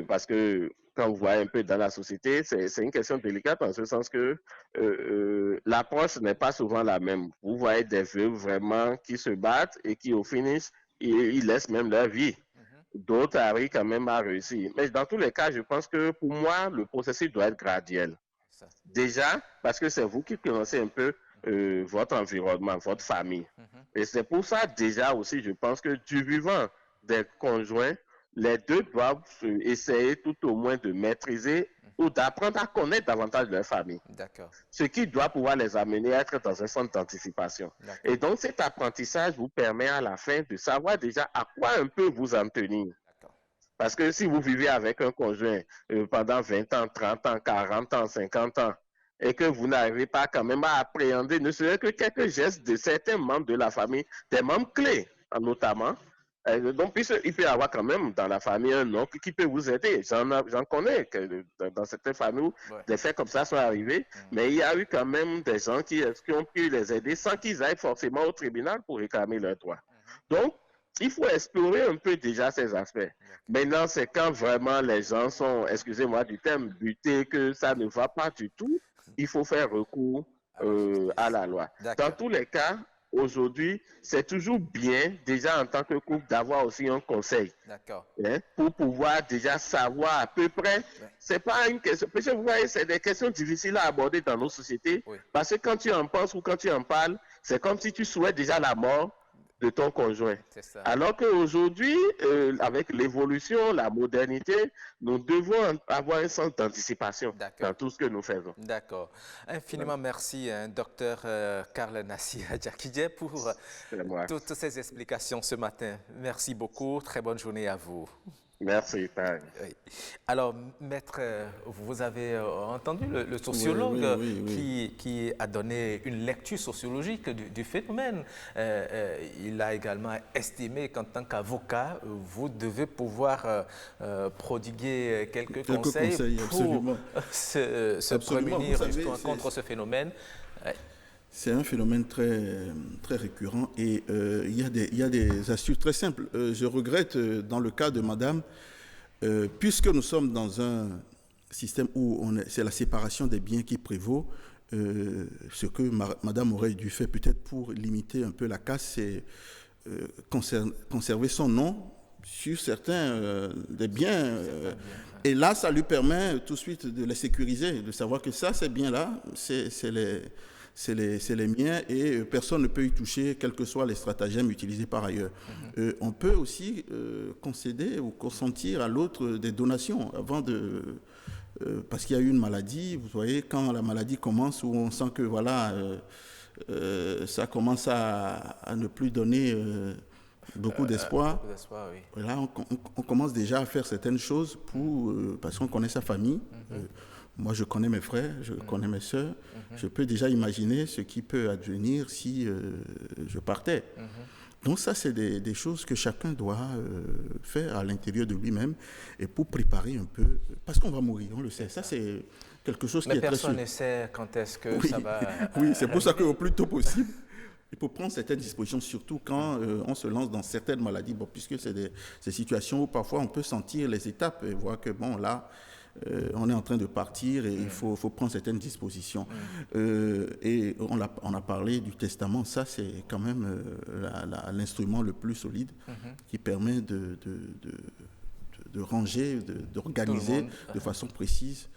Parce que quand vous voyez un peu dans la société, c'est une question délicate en ce sens que l'approche n'est pas souvent la même. Vous voyez des veuves vraiment qui se battent et qui au finish, ils laissent même leur vie. D'autres arrivent quand même à réussir. Mais dans tous les cas, je pense que pour moi, le processus doit être graduel. Déjà, parce que c'est vous qui connaissez un peu votre environnement, votre famille. Et c'est pour ça, déjà aussi, je pense que du vivant des conjoints, les deux doivent essayer tout au moins de maîtriser ou d'apprendre à connaître davantage leur famille. D'accord. Ce qui doit pouvoir les amener à être dans un centre d'anticipation. Et donc, cet apprentissage vous permet à la fin de savoir déjà à quoi un peu vous en tenir. Parce que si vous vivez avec un conjoint pendant 20 ans, 30 ans, 40 ans, 50 ans, et que vous n'arrivez pas quand même à appréhender ne serait que quelques gestes de certains membres de la famille, des membres clés notamment, donc il peut y avoir quand même dans la famille un oncle qui peut vous aider. J'en connais que dans certaines familles où des faits comme ça sont arrivés, mais il y a eu quand même des gens qui ont pu les aider sans qu'ils aillent forcément au tribunal pour réclamer leurs droits. Donc, il faut explorer un peu déjà ces aspects. Maintenant, c'est quand vraiment les gens sont, excusez-moi du terme, butés, que ça ne va pas du tout, il faut faire recours à la loi. Dans tous les cas, aujourd'hui, c'est toujours bien, déjà en tant que couple, d'avoir aussi un conseil. Pour pouvoir déjà savoir à peu près. C'est pas une question. Parce que vous voyez, c'est des questions difficiles à aborder dans nos sociétés. Parce que quand tu en penses ou quand tu en parles, c'est comme si tu souhaites déjà la mort de ton conjoint. Alors qu'aujourd'hui, avec l'évolution, la modernité, nous devons avoir un sens d'anticipation dans tout ce que nous faisons. D'accord. Infiniment merci, docteur Karl Nassi Adjakidje, pour toutes ces explications ce matin. Merci beaucoup. Très bonne journée à vous. Merci, pareil. Oui. Alors, maître, vous avez entendu le sociologue qui a donné une lecture sociologique du phénomène. Il a également estimé qu'en tant qu'avocat, vous devez pouvoir prodiguer quelques conseils pour se prémunir contre ce phénomène. C'est un phénomène très récurrent et il y a des astuces très simples. Je regrette dans le cas de madame, puisque nous sommes dans un système où c'est la séparation des biens qui prévaut, ce que madame aurait dû faire peut-être pour limiter un peu la casse, c'est conserver son nom sur certains des biens. Et là, ça lui permet tout de suite de les sécuriser, de savoir que ça, ces biens-là, c'est les miens et personne ne peut y toucher, quels que soient les stratagèmes utilisés par ailleurs. On peut aussi concéder ou consentir à l'autre des donations avant parce qu'il y a eu une maladie. Vous voyez, quand la maladie commence, où on sent que voilà, ça commence à ne plus donner beaucoup d'espoir. Voilà, on commence déjà à faire certaines choses parce qu'on connaît sa famille. Moi, je connais mes frères, je connais mes sœurs. Je peux déjà imaginer ce qui peut advenir si je partais. Donc ça, c'est des choses que chacun doit faire à l'intérieur de lui-même et pour préparer un peu, parce qu'on va mourir, on le sait. Ça, c'est quelque chose qui est très sûr. Mais personne ne sait quand est-ce que ça va... Oui, c'est pour ça qu'au plus tôt possible, il faut prendre certaines dispositions, surtout quand on se lance dans certaines maladies, puisque c'est des situations où parfois on peut sentir les étapes et voir que, bon, là... on est en train de partir et il faut prendre certaines dispositions. Et on a parlé du testament. Ça, c'est quand même l'instrument le plus solide qui permet de ranger, d'organiser de façon précise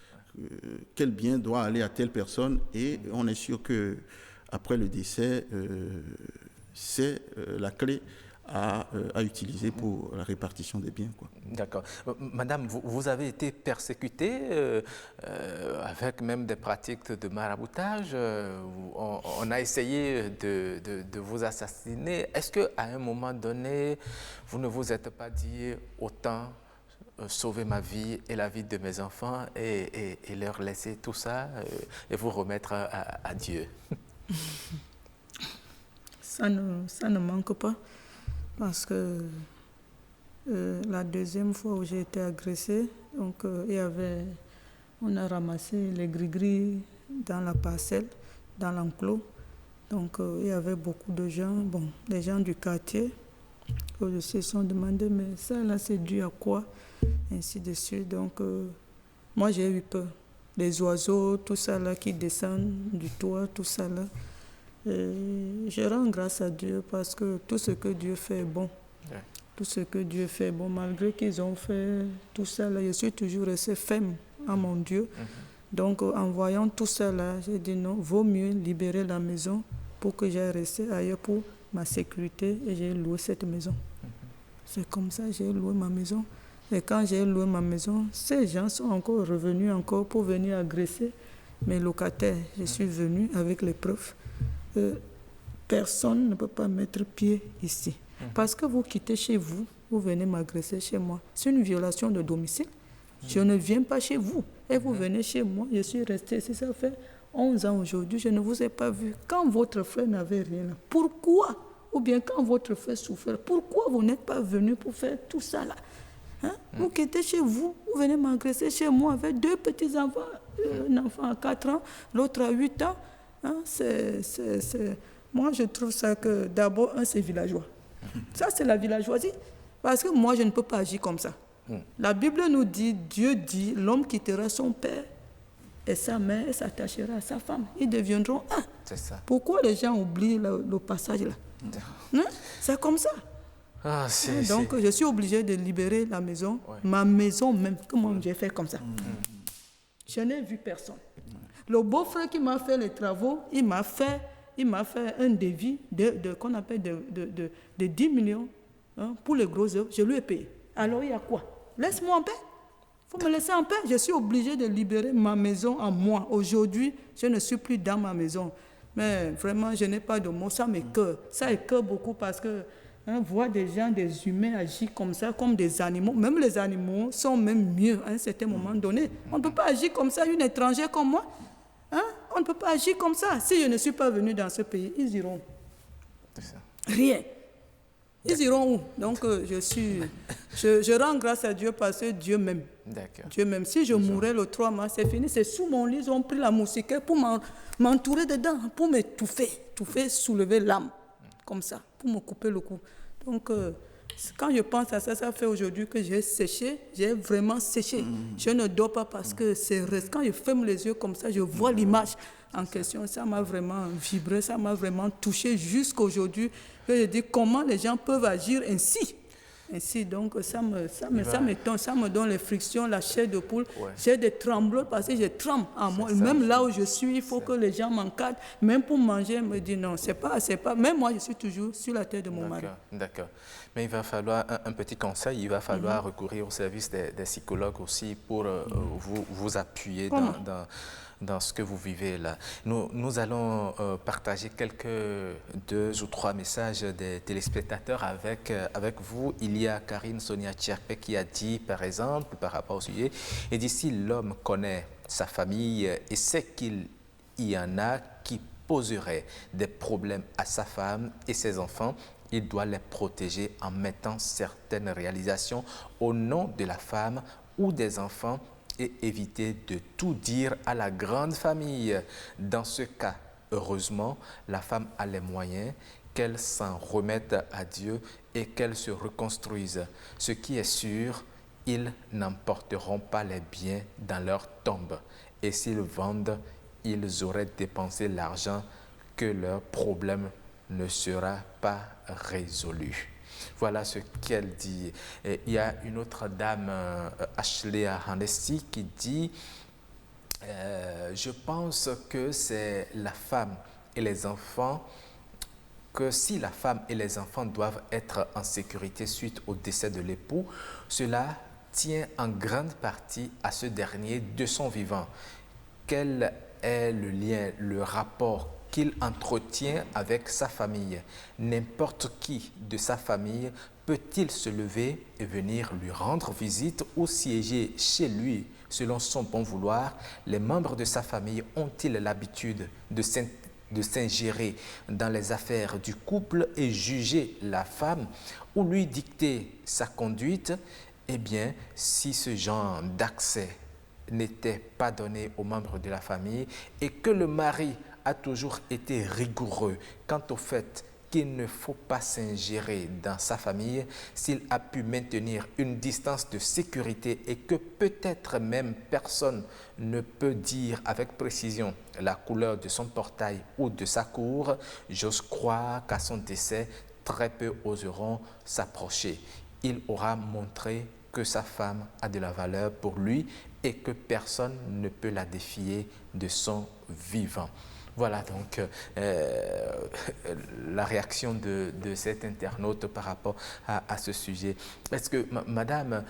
quel bien doit aller à telle personne. Et on est sûr qu'après le décès, c'est la clé à utiliser pour la répartition des biens, quoi. D'accord. Madame, vous avez été persécutée avec même des pratiques de maraboutage. On a essayé de vous assassiner. Est-ce qu'à un moment donné, vous ne vous êtes pas dit autant sauver ma vie et la vie de mes enfants et leur laisser tout ça et vous remettre à Dieu? Ça ne manque pas. Parce que la deuxième fois où j'ai été agressée, donc on a ramassé les gris-gris dans la parcelle, dans l'enclos. Donc il y avait beaucoup de gens, les gens du quartier, qui se sont demandé, mais ça là c'est dû à quoi? Ainsi de suite. Donc moi j'ai eu peur. Les oiseaux, tout ça là qui descendent du toit, tout ça là. Je rends grâce à Dieu parce que tout ce que Dieu fait est bon. Ouais. Tout ce que Dieu fait est bon. Malgré qu'ils ont fait tout ça, là, je suis toujours resté ferme à mon Dieu. Donc, en voyant tout ça, là, j'ai dit non, vaut mieux libérer la maison pour que j'aille rester ailleurs pour ma sécurité et j'ai loué cette maison. C'est comme ça, j'ai loué ma maison. Et quand j'ai loué ma maison, ces gens sont encore revenus encore pour venir agresser mes locataires. Je suis venu avec les preuves. Personne ne peut pas mettre pied ici. Parce que vous quittez chez vous, vous venez m'agresser chez moi. C'est une violation de domicile. Je ne viens pas chez vous et vous venez chez moi. Je suis resté ici, ça fait 11 ans aujourd'hui, je ne vous ai pas vu. Quand votre frère n'avait rien, pourquoi? Ou bien quand votre frère souffrait, pourquoi vous n'êtes pas venu pour faire tout ça là? Vous quittez chez vous, vous venez m'agresser chez moi avec 2 petits-enfants, un enfant à 4 ans, l'autre à 8 ans. Moi, je trouve ça que d'abord, c'est villageois. Ça, c'est la villageoisie. Parce que moi, je ne peux pas agir comme ça. La Bible nous dit, Dieu dit, l'homme quittera son père et sa mère et s'attachera à sa femme. Ils deviendront un. C'est ça. Pourquoi les gens oublient le passage là? C'est comme ça. Donc, je suis obligé de libérer la maison, ma maison même. Comment j'ai fait comme ça? Je n'ai vu personne. Le beau-frère qui m'a fait les travaux, il m'a fait un devis qu'on appelle de 10 millions pour les gros œuvres. Je lui ai payé. Alors il y a quoi? Laisse-moi en paix. Il faut me laisser en paix. Je suis obligé de libérer ma maison en moi. Aujourd'hui, je ne suis plus dans ma maison. Mais vraiment, je n'ai pas de mots. Ça m'écoeure. Ça écoeure beaucoup parce que voir des gens, des humains agir comme ça, comme des animaux. Même les animaux sont même mieux à un certain moment donné. On ne peut pas agir comme ça, une étrangère comme moi. On ne peut pas agir comme ça. Si je ne suis pas venu dans ce pays, ils iront. Rien. Ils iront où? Donc, je rends grâce à Dieu parce que Dieu m'aime. Dieu m'aime. Si je mourais le 3 mars, c'est fini. C'est sous mon lit, ils ont pris la moustiquaire pour m'entourer dedans, pour m'étouffer, soulever l'âme, comme ça, pour me couper le cou. Donc, quand je pense à ça, ça fait aujourd'hui que j'ai séché, j'ai vraiment séché. Je ne dors pas parce que quand je ferme les yeux comme ça, je vois l'image en question. Ça m'a vraiment vibré, ça m'a vraiment touché jusqu'aujourd'hui. Je dis comment les gens peuvent agir ainsi. Donc ça m'étonne, ça me donne les frictions, la chair de poule. J'ai des tremblements parce que je tremble en moi. Même là où je suis, il faut que les gens m'encadrent. Même pour manger, me disent non, c'est pas. Même moi, je suis toujours sur la tête de mon mari. D'accord. Mais il va falloir un petit conseil, il va falloir recourir au service des psychologues aussi pour vous appuyer dans ce que vous vivez là. Nous allons partager 2 ou 3 messages des téléspectateurs avec vous. Il y a Karine Sonia Tcherpe qui a dit, par exemple, par rapport au sujet, et dit si l'homme connaît sa famille et sait qu'il y en a qui poseraient des problèmes à sa femme et ses enfants, il doit les protéger en mettant certaines réalisations au nom de la femme ou des enfants et éviter de tout dire à la grande famille. Dans ce cas, heureusement, la femme a les moyens, qu'elle s'en remette à Dieu et qu'elle se reconstruise. Ce qui est sûr, ils n'emporteront pas les biens dans leur tombe. Et s'ils vendent, ils auraient dépensé l'argent que leur problème ne sera pas résolu. Voilà ce qu'elle dit. Et il y a une autre dame, Ashley Hanesi, qui dit je pense que c'est la femme et les enfants que si la femme et les enfants doivent être en sécurité suite au décès de l'époux, cela tient en grande partie à ce dernier de son vivant. Quel est le lien, le rapport qu'il entretient avec sa famille? N'importe qui de sa famille peut-il se lever et venir lui rendre visite ou siéger chez lui selon son bon vouloir? Les membres de sa famille ont-ils l'habitude de s'ingérer dans les affaires du couple et juger la femme ou lui dicter sa conduite? Eh bien, si ce genre d'accès n'était pas donné aux membres de la famille et que le mari a toujours été rigoureux quant au fait qu'il ne faut pas s'ingérer dans sa famille, s'il a pu maintenir une distance de sécurité et que peut-être même personne ne peut dire avec précision la couleur de son portail ou de sa cour, j'ose croire qu'à son décès, très peu oseront s'approcher. Il aura montré que sa femme a de la valeur pour lui et que personne ne peut la défier de son vivant. Voilà donc la réaction de cet internaute par rapport à ce sujet. Est-ce que, madame,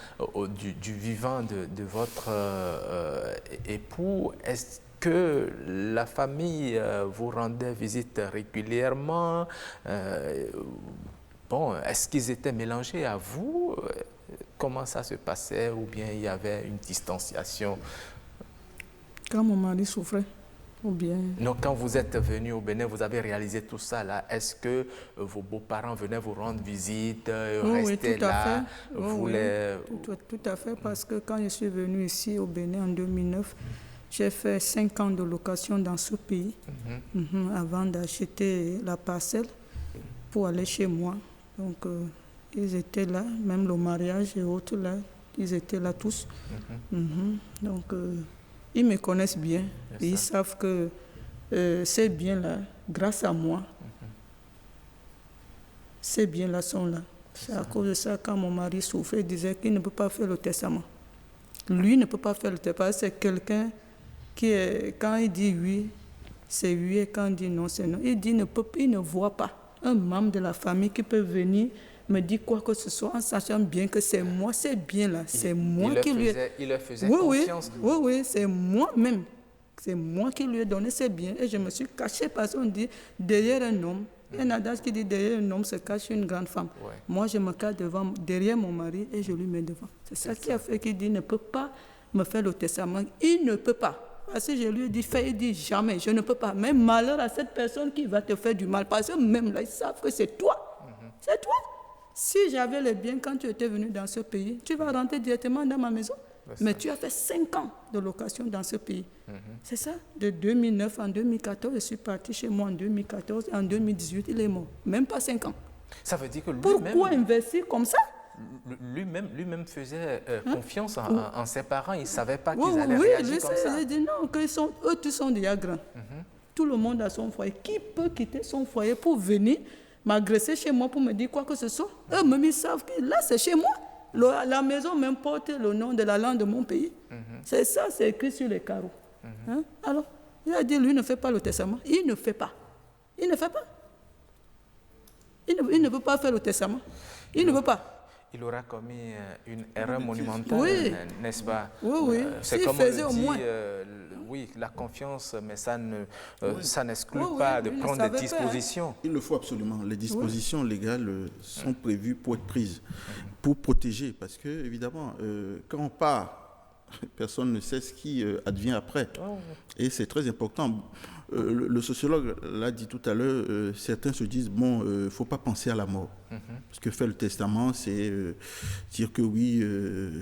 du vivant de votre époux, est-ce que la famille vous rendait visite régulièrement? Bon, est-ce qu'ils étaient mélangés à vous? Comment ça se passait? Ou bien il y avait une distanciation? Quand mon mari souffrait, ou bien... Non, quand vous êtes venu au Bénin, vous avez réalisé tout ça là. Est-ce que vos beaux-parents venaient vous rendre visite, restaient oui, tout à là? fait. Tout à fait, parce que quand je suis venu ici au Bénin en 2009, j'ai fait 5 ans de location dans ce pays avant d'acheter la parcelle pour aller chez moi. Donc, ils étaient là, même le mariage et autres là, ils étaient là tous. Donc, ils me connaissent bien et ils savent que ces biens-là, grâce à moi, ces biens-là sont là. C'est à cause de ça, quand mon mari souffrait, il disait qu'il ne peut pas faire le testament. Lui ne peut pas faire le testament. C'est quelqu'un qui, quand il dit oui, c'est oui, et quand il dit non, c'est non. Il dit il ne voit pas un membre de la famille qui peut venir me dire quoi que ce soit en sachant bien que c'est moi, c'est bien là, c'est moi qui lui ai... Il leur faisait confiance. Oui, c'est moi-même. C'est moi qui lui ai donné ces biens et je me suis caché parce qu'on dit derrière un homme, il y a un adage qui dit derrière un homme se cache une grande femme. Ouais. Moi, je me cache derrière mon mari et je lui mets devant. C'est ça qui a fait qu'il dit il ne peut pas me faire le testament. Il ne peut pas. Parce que je lui ai dit, fais, il dit jamais, je ne peux pas. Mais malheur à cette personne qui va te faire du mal. Parce que même là, ils savent que c'est toi. C'est toi. Si j'avais les biens quand tu étais venu dans ce pays, tu vas rentrer directement dans ma maison. Mais tu as fait 5 ans de location dans ce pays. C'est ça. De 2009 en 2014, je suis parti chez moi en 2014. En 2018, il est mort. Même pas 5 ans. Ça veut dire que lui-même... Pourquoi investir comme ça? Lui-même faisait confiance en ses parents. Il ne savait pas qu'ils allaient réagir comme ça. Oui, il dit non, eux, tous sont déjà grands. Tout le monde a son foyer. Qui peut quitter son foyer pour venir m'agresser chez moi pour me dire quoi que ce soit? Eux-mêmes, ils savent que là, c'est chez moi. La maison même porte le nom de la langue de mon pays. C'est ça, c'est écrit sur les carreaux. Alors, il a dit, lui ne fait pas le testament. Il ne fait pas. Il ne fait pas. Il ne peut pas faire le testament. Il ne veut pas. Il aura commis une erreur monumentale, n'est-ce pas? Oui. C'est comme on le dit, oui, la confiance, mais ça n'exclut pas de prendre des dispositions. Il le faut absolument. Les dispositions légales sont prévues pour être prises, pour protéger. Parce que, évidemment, quand on part, personne ne sait ce qui advient après. Et c'est très important. Le sociologue l'a dit tout à l'heure, certains se disent, bon, il ne faut pas penser à la mort. Parce que faire le testament, c'est dire que oui,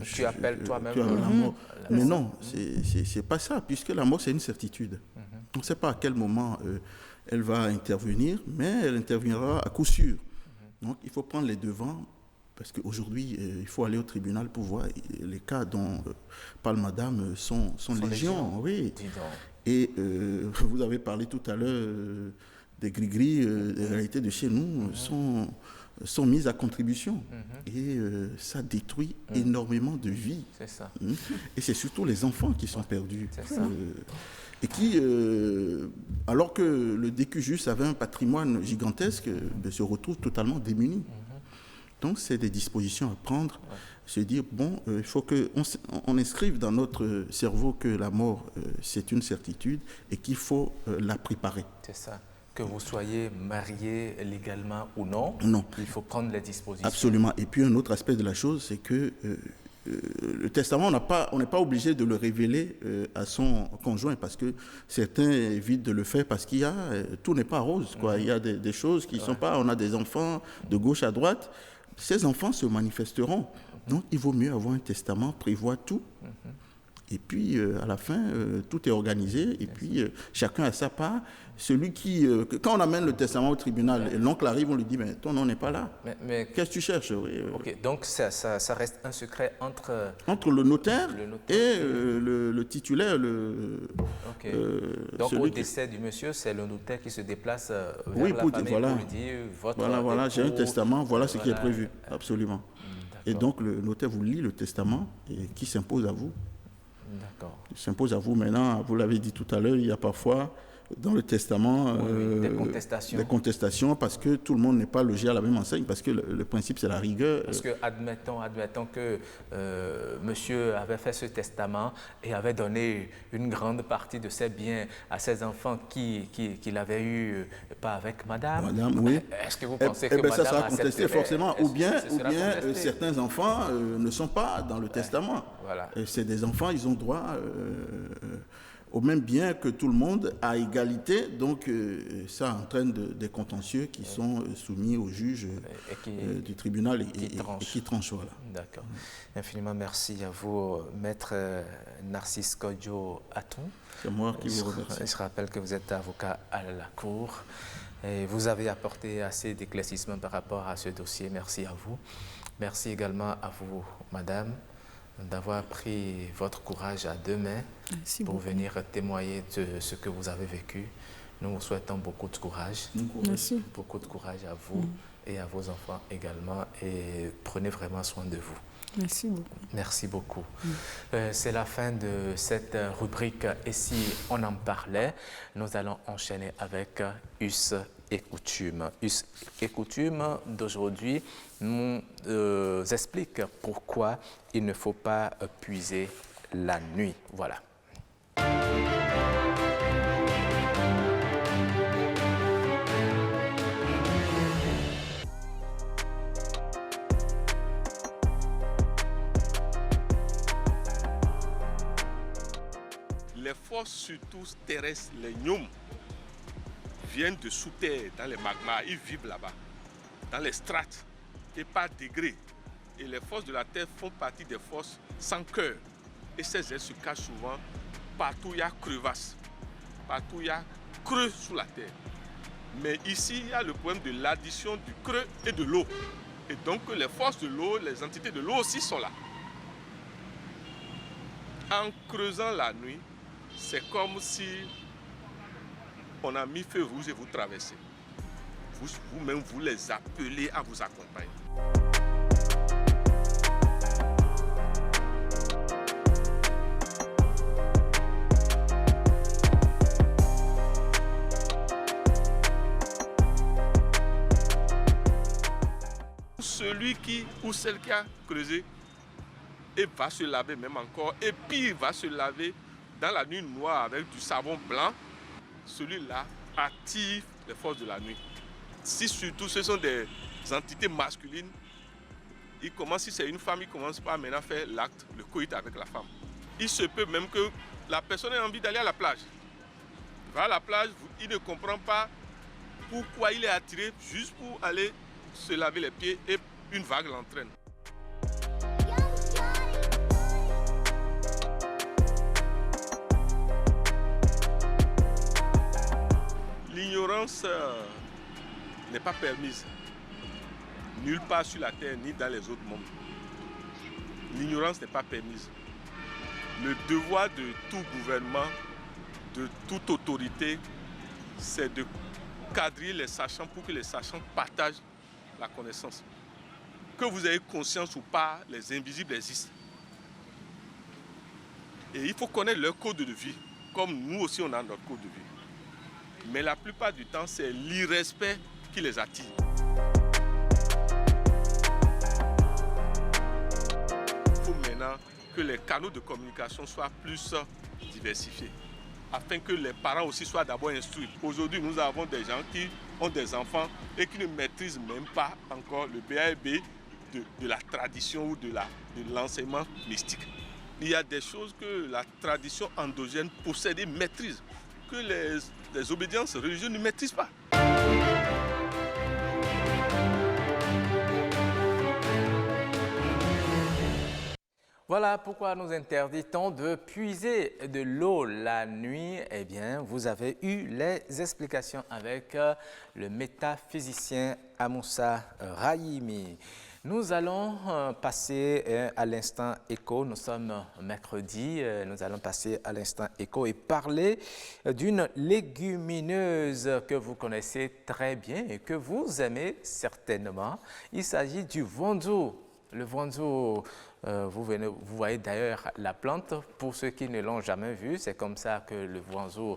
tu appelles toi-même la mort. Mais non, c'est pas ça, puisque la mort, c'est une certitude. On ne sait pas à quel moment elle va intervenir, mais elle interviendra à coup sûr. Donc, il faut prendre les devants. Parce qu'aujourd'hui, il faut aller au tribunal pour voir les cas dont parle madame sont légion. Oui. Et vous avez parlé tout à l'heure des gris-gris, des réalités de chez nous sont sont mises à contribution. Et ça détruit énormément de vies. C'est ça. Et c'est surtout les enfants qui sont perdus. C'est ça. Et qui, alors que le DQJUS avait un patrimoine gigantesque, se retrouvent totalement démunis. Donc, c'est des dispositions à prendre. Se dire, bon, il faut qu'on inscrive dans notre cerveau que la mort, c'est une certitude et qu'il faut la préparer. C'est ça. Que vous soyez marié légalement ou non, il faut prendre les dispositions. Absolument. Et puis, un autre aspect de la chose, c'est que le testament, on n'est pas obligé de le révéler à son conjoint parce que certains évitent de le faire parce qu'il y a, tout n'est pas rose, quoi. Il y a des choses qui ne sont pas, on a des enfants de gauche à droite, ces enfants se manifesteront. Donc, il vaut mieux avoir un testament, prévoir tout. Et puis, à la fin, tout est organisé. Et puis, chacun a sa part. Celui qui... quand on amène le testament au tribunal, et l'oncle arrive, on lui dit, mais ton nom n'est pas là. Mais qu'est-ce que tu cherches? Ok, donc ça reste un secret entre... Entre le notaire et le titulaire. Donc, au décès du monsieur, c'est le notaire qui se déplace vers la famille pour lui dire, voilà, j'ai un testament, voilà ce qui est prévu. Absolument. Et donc, le notaire vous lit le testament et qui s'impose à vous. D'accord. Il s'impose à vous maintenant, vous l'avez dit tout à l'heure, il y a parfois dans le testament des contestations parce que tout le monde n'est pas logé à la même enseigne, parce que le principe c'est la rigueur. Parce que admettons que monsieur avait fait ce testament et avait donné une grande partie de ses biens à ses enfants qu'il avait eu pas avec madame. Oui. Est-ce que vous pensez que madame ça sera contesté forcément, ou bien certains enfants ne sont pas dans le testament. Voilà. C'est des enfants, ils ont droit au même bien que tout le monde, à égalité. Donc, ça entraîne des contentieux qui sont soumis au juge du tribunal et qui tranchent. Voilà. D'accord. Infiniment merci à vous, Maître Narcisse Kodjo Aton. C'est moi qui vous remercie. Je rappelle que vous êtes avocat à la Cour. Et vous avez apporté assez d'éclaircissements par rapport à ce dossier. Merci à vous. Merci également à vous, Madame, d'avoir pris votre courage à deux mains pour venir témoigner de ce que vous avez vécu. Nous vous souhaitons beaucoup de courage. Merci. Beaucoup de courage à vous et à vos enfants également. Et prenez vraiment soin de vous. Merci beaucoup. Merci beaucoup. C'est la fin de cette rubrique « Et si on en parlait ?» Nous allons enchaîner avec Us et coutumes. Us et coutumes d'aujourd'hui nous explique pourquoi il ne faut pas puiser la nuit. Voilà. Les forces, surtout terrestres, les gnomes, viennent de sous terre, dans les magmas, ils vivent là-bas, dans les strates, et par degrés. Et les forces de la terre font partie des forces sans cœur. Et ces ailes se cachent souvent partout où il y a crevasse, partout où il y a creux sous la terre. Mais ici, il y a le problème de l'addition du creux et de l'eau. Et donc les forces de l'eau, les entités de l'eau aussi sont là. En creusant la nuit, c'est comme si on a mis feu rouge et vous traversez. Vous-même, vous les appelez à vous accompagner. Celui qui ou celle qui a creusé et va se laver même encore, et puis va se laver dans la nuit noire avec du savon blanc, celui-là attire les forces de la nuit. Si surtout ce sont des entités masculines, si c'est une femme, il commence par maintenant faire l'acte, le coït avec la femme. Il se peut même que la personne ait envie d'aller à la plage. Il va à la plage, il ne comprend pas pourquoi il est attiré juste pour aller se laver les pieds et une vague l'entraîne. L'ignorance n'est pas permise, nulle part sur la terre ni dans les autres mondes. L'ignorance n'est pas permise. Le devoir de tout gouvernement, de toute autorité, c'est de cadrer les sachants pour que les sachants partagent la connaissance. Que vous ayez conscience ou pas, les invisibles existent. Et il faut connaître leur code de vie, comme nous aussi on a notre code de vie. Mais la plupart du temps, c'est l'irrespect qui les attire. Il faut maintenant que les canaux de communication soient plus diversifiés, afin que les parents aussi soient d'abord instruits. Aujourd'hui, nous avons des gens qui ont des enfants et qui ne maîtrisent même pas encore le BAB de la tradition ou de l'enseignement mystique. Il y a des choses que la tradition endogène possède et maîtrise, que les obédiences religieuses ne maîtrisent pas. Voilà pourquoi nous interditons de puiser de l'eau la nuit. Eh bien, vous avez eu les explications avec le métaphysicien Amoussa Rahimi. Nous allons passer à l'instant écho. Nous sommes mercredi. Nous allons passer à l'instant écho et parler d'une légumineuse que vous connaissez très bien et que vous aimez certainement. Il s'agit du vonzou. Le vonzou, vous voyez d'ailleurs la plante. Pour ceux qui ne l'ont jamais vu, c'est comme ça que le vonzou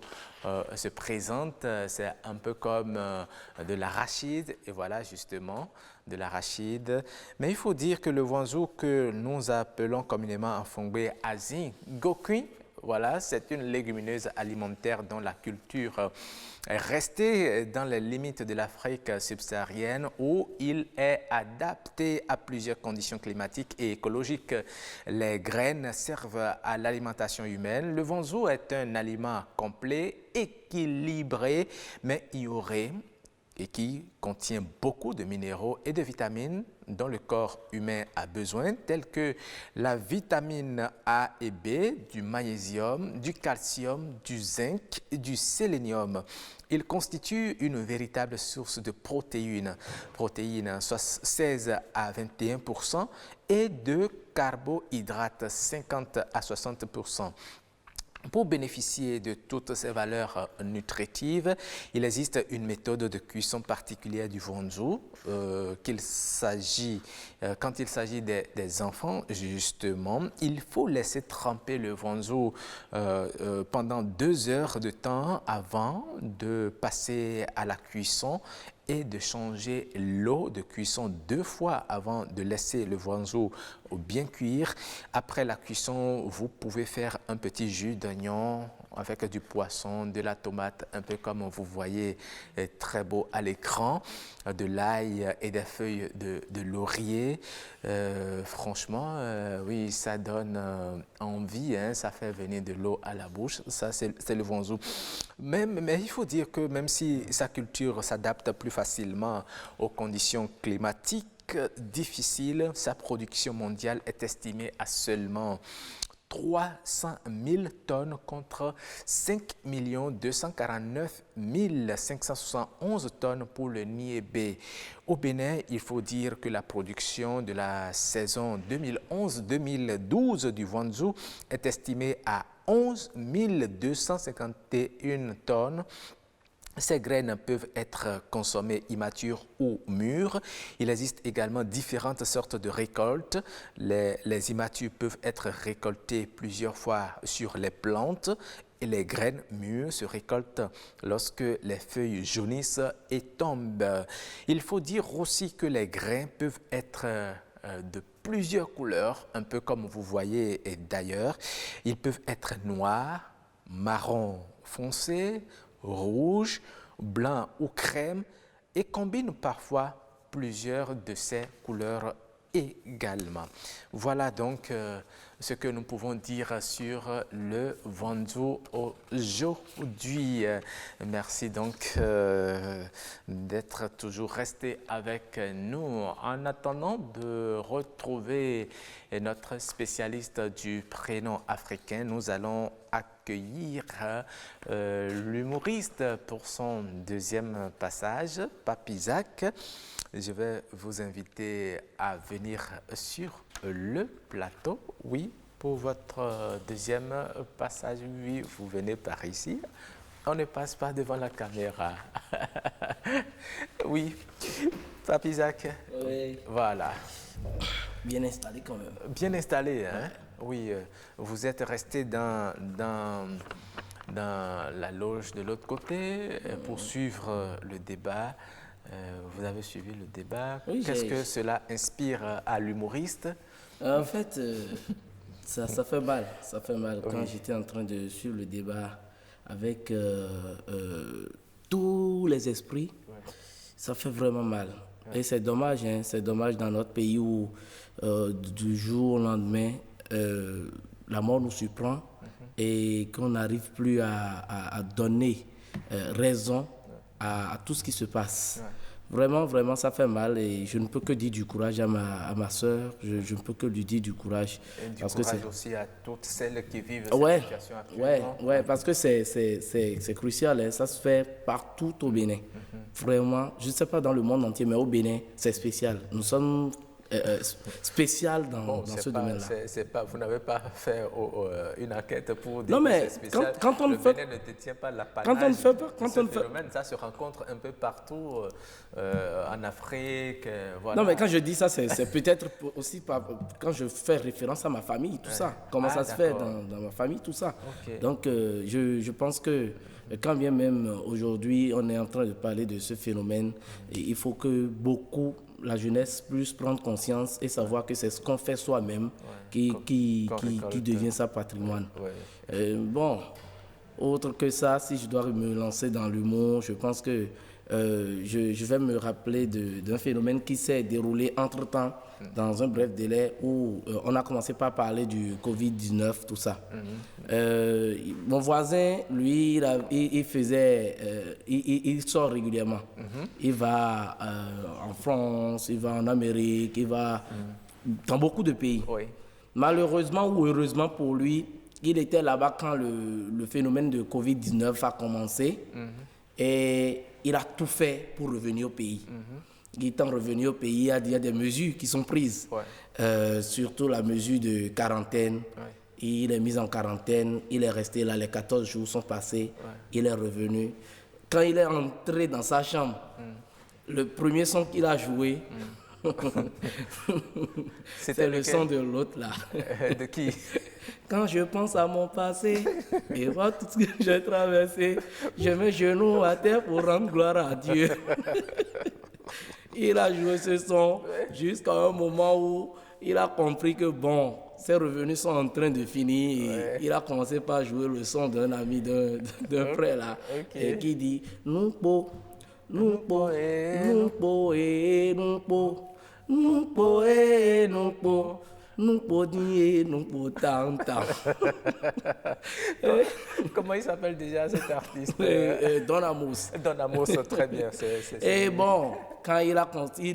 se présente. C'est un peu comme de l'arachide. Et voilà justement de l'arachide. Mais il faut dire que le vonzou que nous appelons communément en Fongbe Azin Gokui, voilà, c'est une légumineuse alimentaire dont la culture est restée dans les limites de l'Afrique subsaharienne où il est adapté à plusieurs conditions climatiques et écologiques. Les graines servent à l'alimentation humaine. Le vonzou est un aliment complet, équilibré, mais iodé et qui contient beaucoup de minéraux et de vitamines dont le corps humain a besoin, tels que la vitamine A et B, du magnésium, du calcium, du zinc et du sélénium. Il constitue une véritable source de protéines, soit 16 à 21%, et de carbohydrates, 50 à 60%. Pour bénéficier de toutes ces valeurs nutritives, il existe une méthode de cuisson particulière du vonzou. Quand il s'agit des enfants, justement, il faut laisser tremper le vonzou pendant 2 heures de temps avant de passer à la cuisson et de changer l'eau de cuisson 2 fois avant de laisser le vonzou bien cuire. Après la cuisson, vous pouvez faire un petit jus d'oignon avec du poisson, de la tomate, un peu comme vous voyez très beau à l'écran, de l'ail et des feuilles de laurier. Franchement, oui, ça donne envie, hein, ça fait venir de l'eau à la bouche. Ça, c'est le vonzou. Mais il faut dire que même si sa culture s'adapte plus facilement aux conditions climatiques difficiles, sa production mondiale est estimée à seulement 300 000 tonnes contre 5 249 571 tonnes pour le niébé. Au Bénin, il faut dire que la production de la saison 2011-2012 du vonzou est estimée à 11 251 tonnes. Ces graines peuvent être consommées immatures ou mûres. Il existe également différentes sortes de récoltes. Les immatures peuvent être récoltées plusieurs fois sur les plantes et les graines mûres se récoltent lorsque les feuilles jaunissent et tombent. Il faut dire aussi que les grains peuvent être de plusieurs couleurs, un peu comme vous voyez d'ailleurs. Ils peuvent être noirs, marron foncé, rouge, blanc ou crème et combine parfois plusieurs de ces couleurs également. Voilà donc ce que nous pouvons dire sur le vonzou aujourd'hui. Merci donc d'être toujours resté avec nous. En attendant de retrouver notre spécialiste du prénom africain, nous allons accueillir l'humoriste pour son deuxième passage, Papi Zach. Je vais vous inviter à venir sur le plateau. Oui, pour votre deuxième passage, oui, vous venez par ici. On ne passe pas devant la caméra. Oui. Pape Isaac. Oui. Voilà. Bien installé quand même. Bien installé, hein? Oui, vous êtes resté dans la loge de l'autre côté pour suivre le débat. Vous avez suivi le débat. Oui, qu'est-ce que cela inspire à l'humoriste? En fait, ça fait mal. Ça fait mal. Quand j'étais en train de suivre le débat avec tous les esprits, ça fait vraiment mal. Et c'est dommage, hein, c'est dommage dans notre pays où du jour au lendemain, la mort nous surprend et qu'on n'arrive plus à donner raison à tout ce qui se passe. Vraiment, vraiment, ça fait mal et je ne peux que dire du courage à ma soeur. Je ne peux que lui dire du courage. Et du parce courage que aussi à toutes celles qui vivent cette situation actuellement. Ouais, parce que c'est crucial. Hein. Ça se fait partout au Bénin. Vraiment, je ne sais pas dans le monde entier, mais au Bénin, c'est spécial. Nous sommes spécial dans ce domaine-là. Vous n'avez pas fait une enquête pour dire non, mais que c'est spécial. Quand on le fait, Bénin ne détient pas l'apanage. Quand on ne fait pas, phénomène, ça se rencontre un peu partout en Afrique. Voilà. Non, mais quand je dis ça, c'est peut-être aussi quand je fais référence à ma famille, tout ça. Comment ça se fait dans ma famille, tout ça. Okay. Donc, je pense que quand bien même aujourd'hui, on est en train de parler de ce phénomène, et il faut que la jeunesse puisse prendre conscience et savoir que c'est ce qu'on fait soi-même qui devient sa patrimoine. Bon, autre que ça, si je dois me lancer dans l'humour, je pense que je vais me rappeler d'un phénomène qui s'est déroulé entre-temps dans un bref délai où on a commencé par parler du Covid-19, tout ça. Mon voisin, lui, il sort régulièrement. Il va en France, il va en Amérique, il va dans beaucoup de pays. Malheureusement ou heureusement pour lui, il était là-bas quand le phénomène de Covid-19 a commencé et il a tout fait pour revenir au pays. Étant revenu au pays, il y a des mesures qui sont prises, surtout la mesure de quarantaine. Il est mis en quarantaine, il est resté là, les 14 jours sont passés, il est revenu. Quand il est entré dans sa chambre, le premier son qu'il a joué, c'est le son de l'autre là. De qui? Quand je pense à mon passé et voir tout ce que j'ai traversé, je mets genoux à terre pour rendre gloire à Dieu. Il a joué ce son jusqu'à un moment où il a compris que bon, ses revenus sont en train de finir. Il a commencé par jouer le son d'un ami, d'un frère là, et qui dit nous po, nous po, nous po, nous po, nous po, nous po. Nous podons, nous podons. Comment il s'appelle déjà cet artiste? Don Amos. Don Amos, très bien. Et bon, quand il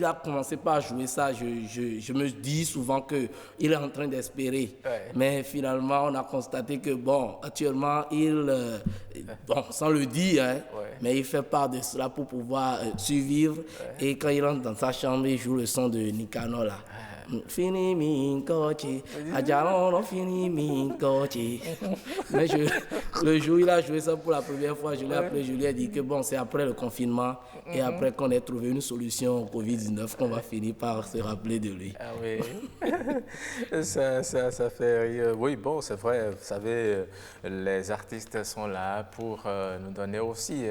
a commencé par jouer ça, je me dis souvent qu'il est en train d'espérer. Mais finalement, on a constaté que bon, actuellement, bon, sans le dire, hein, mais il fait part de cela pour pouvoir survivre. Et quand il rentre dans sa chambre, il joue le son de Nicanor là. Fini min coche, Adjalon fini min coche. Mais le jour où il a joué ça pour la première fois, je l'ai appelé, je lui ai dit que bon, c'est après le confinement et après qu'on ait trouvé une solution au Covid-19 qu'on va finir par se rappeler de lui. Ah oui, ça fait rire. Oui, bon, c'est vrai, vous savez, les artistes sont là pour nous donner aussi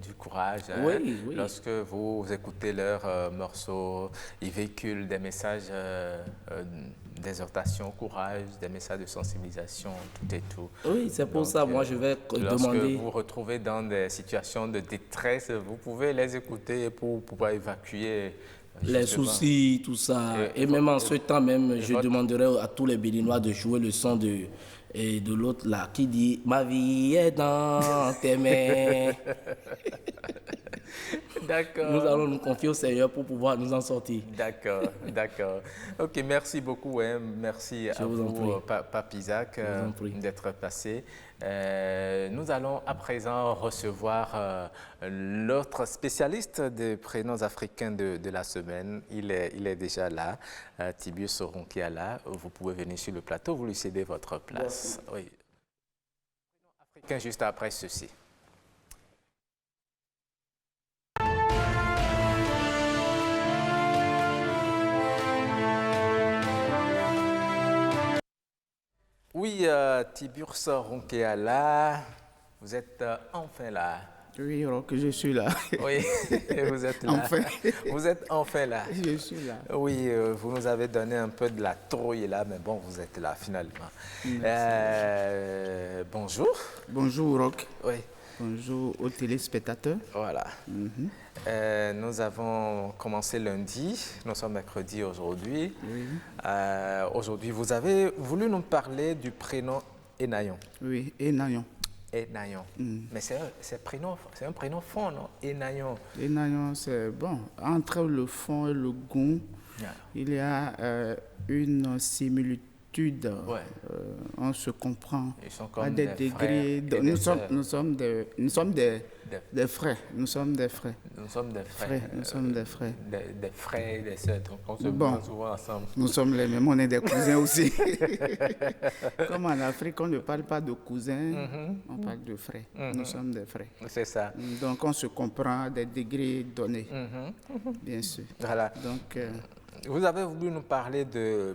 du courage. Hein. Oui. Lorsque vous écoutez leurs morceaux, ils véhiculent des messages d'exhortation, courage, des messages de sensibilisation, tout et tout. Oui, c'est pour ça, moi je vais demander... Lorsque vous vous retrouvez dans des situations de détresse, vous pouvez les écouter pour pouvoir évacuer les soucis, tout ça. Et même en ce temps même, je demanderai à tous les Béninois de jouer le son de l'autre là, qui dit « Ma vie est dans tes mains ». D'accord. Nous allons nous confier au Seigneur pour pouvoir nous en sortir. D'accord. Ok, merci beaucoup. Hein. Merci à vous, Pape Isaac, d'être passé. Nous allons à présent recevoir l'autre spécialiste des prénoms africains de la semaine. Il est déjà là, Tibius Soronkiala. Vous pouvez venir sur le plateau, vous lui cédez votre place. Oui. Prénom africain juste après ceci. Oui, Tiburce Ronkeala, vous êtes enfin là. Oui, alors que je suis là. Oui, vous êtes là. Enfin. Vous êtes enfin là. Je suis là. Oui, vous nous avez donné un peu de la trouille là, mais bon, vous êtes là finalement. Bonjour. Bonjour, Rock. Oui. Bonjour aux téléspectateurs. Voilà. Nous avons commencé lundi, nous sommes mercredi aujourd'hui. Oui. Aujourd'hui, vous avez voulu nous parler du prénom Enayon. Oui, Enayon. Enayon. Mais c'est un prénom fond, non? Enayon. Enayon, c'est bon. Entre le fond et le goût, il y a une similitude. Ouais. On se comprend Ils sont comme à des degrés. Nous sommes des frères. Nous sommes des frères. Nous sommes des frères. Nous sommes des frères. Des frères et des sœurs. Donc on se bat souvent ensemble. Nous sommes les mêmes. On est des cousins aussi. Comme en Afrique, on ne parle pas de cousins, on parle de frères. Nous sommes des frères. C'est ça. Donc on se comprend à des degrés donnés. Bien sûr. Voilà. Donc, vous avez voulu nous parler de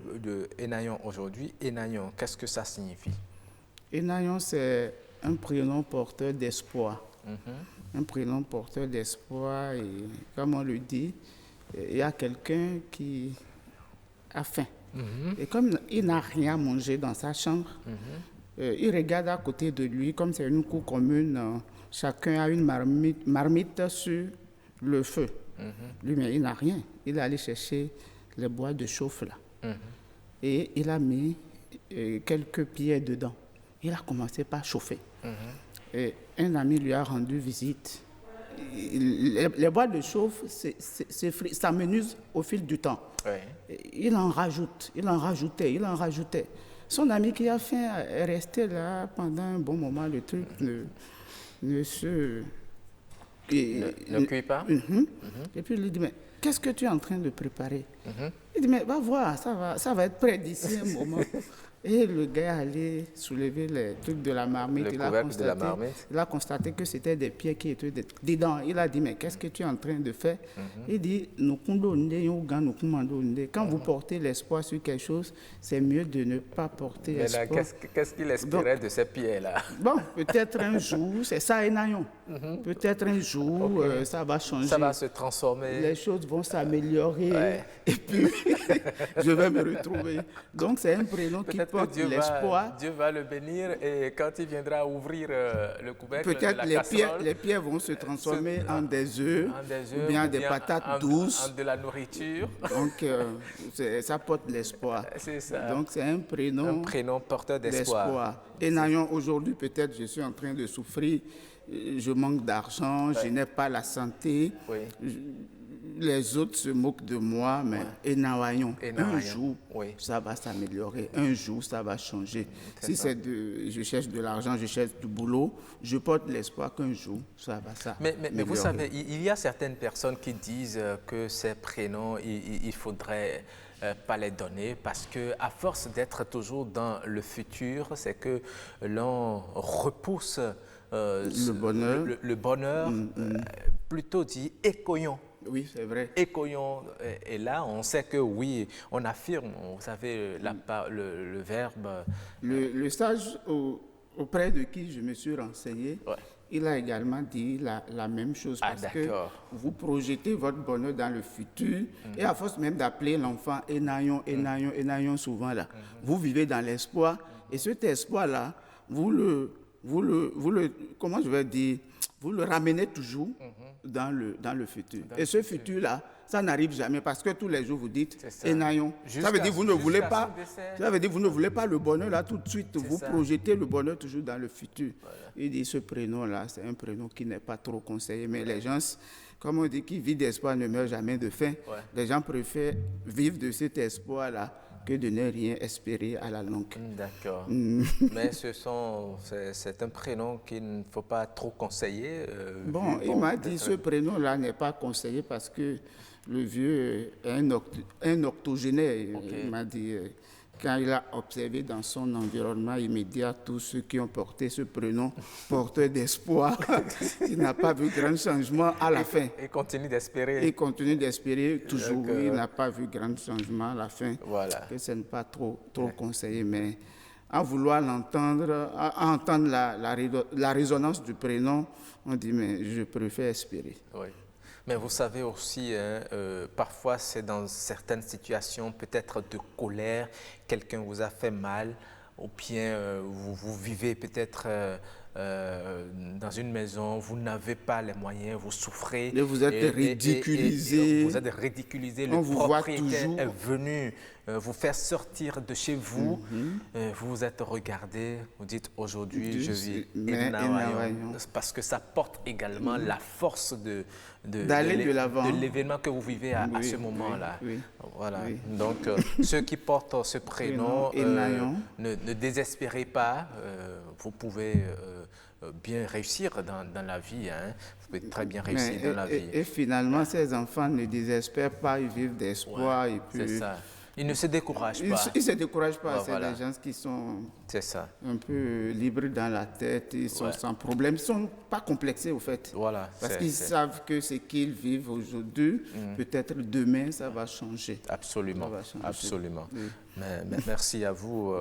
Enayon aujourd'hui. Enayon, qu'est-ce que ça signifie? Enayon, c'est un prénom porteur d'espoir. Un prénom porteur d'espoir. Et comme on le dit, il y a quelqu'un qui a faim. Et comme il n'a rien mangé dans sa chambre, il regarde à côté de lui, comme c'est une cour commune, chacun a une marmite sur le feu. Lui, mais il n'a rien. Il est allé chercher les bois de chauffe là. Et il a mis quelques pierres dedans. Il a commencé par chauffer. Et un ami lui a rendu visite. Les bois de chauffe s'amenuisent au fil du temps. Il en rajoute, il en rajoutait. Son ami qui a faim est resté là pendant un bon moment. Le truc ne cuit pas. Et puis il lui dit, mais qu'est-ce que tu es en train de préparer? Il dit, mais va voir, ça va être prêt d'ici un moment. Et le gars est allé soulever les trucs de la marmite. Il a constaté que c'était des pierres qui étaient dedans. Il a dit, mais qu'est-ce que tu es en train de faire? Il dit, quand vous portez l'espoir sur quelque chose, c'est mieux de ne pas porter l'espoir. Mais là, qu'est-ce qu'il espérait de ces pierres-là? Bon, peut-être un jour, c'est ça, Enayon. Peut-être un jour, ça va changer. Ça va se transformer. Les choses vont s'améliorer. Et puis, je vais me retrouver. Donc, c'est un prénom qui porte l'espoir. Dieu va le bénir et quand il viendra ouvrir le couvercle de la casserole, les pierres vont se transformer en des œufs, ou bien des patates douces. En de la nourriture. Donc, ça porte l'espoir. C'est ça. Donc, c'est un prénom porteur d'espoir. Enayon, aujourd'hui, peut-être, je suis en train de souffrir. Je manque d'argent, je n'ai pas la santé. Les autres se moquent de moi, mais Enayon, un jour, ça va s'améliorer. Un jour, ça va changer. Si je cherche de l'argent, je cherche du boulot, je porte l'espoir qu'un jour, ça va s'améliorer. Mais vous savez, il y a certaines personnes qui disent que ces prénoms, il faudrait pas les donner parce que à force d'être toujours dans le futur, c'est que l'on repousse le bonheur, plutôt dit écoyon. Oui, c'est vrai. Écoyon. Et là, on sait que oui, on affirme, vous savez, le verbe. Le sage auprès de qui je me suis renseigné, il a également dit la même chose parce que vous projetez votre bonheur dans le futur et à force même d'appeler l'enfant Enayon souvent là, vous vivez dans l'espoir et cet espoir-là, vous le comment je vais dire, vous le ramenez toujours dans le futur. Et ce futur-là, ça n'arrive jamais parce que tous les jours vous dites Enayon. Ça veut dire vous ne voulez pas. Ça veut dire vous ne voulez pas le bonheur là tout de suite. Vous projetez le bonheur toujours dans le futur. Il dit ce prénom-là, c'est un prénom qui n'est pas trop conseillé, mais les gens, comme on dit, qui vit d'espoir ne meurt jamais de faim. Les gens préfèrent vivre de cet espoir-là que de ne rien espérer à la longue. D'accord. Mais c'est un prénom qu'il ne faut pas trop conseiller. Il m'a dit ce prénom-là n'est pas conseillé parce que le vieux est un octogénaire. Il m'a dit, quand il a observé dans son environnement immédiat tous ceux qui ont porté ce prénom, porteur d'espoir, il n'a pas vu grand changement à la fin. Il continue d'espérer. Il continue d'espérer toujours. Il n'a pas vu grand changement à la fin. Voilà. Que ce n'est pas trop conseillé, mais à vouloir l'entendre, à entendre la résonance du prénom, on dit, mais je préfère espérer. Oui. Mais vous savez aussi, parfois c'est dans certaines situations peut-être de colère, quelqu'un vous a fait mal, ou bien vous vivez peut-être dans une maison, vous n'avez pas les moyens, vous souffrez. Et vous êtes ridiculisé. Vous êtes ridiculisé, le propriétaire est venu vous faire sortir de chez vous, vous vous êtes regardé, vous dites aujourd'hui je vis parce que ça porte également la force d'aller de l'avant, de l'événement que vous vivez à ce moment-là. Voilà. Donc ceux qui portent ce prénom, ne désespérez pas, vous pouvez bien réussir dans la vie, hein. Vous pouvez très bien réussir dans la vie. Et finalement, ces enfants ne désespèrent pas, ils vivent d'espoir. Ouais, c'est ça. Ils ne se découragent pas. Ils ne se découragent pas. C'est des gens qui sont un peu libres dans la tête, ils sont sans problème. Ils ne sont pas complexés, au fait. Voilà, parce qu'ils savent que ce qu'ils vivent aujourd'hui, peut-être demain, ça va changer. Absolument. Ça va changer. Absolument. Oui. Mais merci à vous,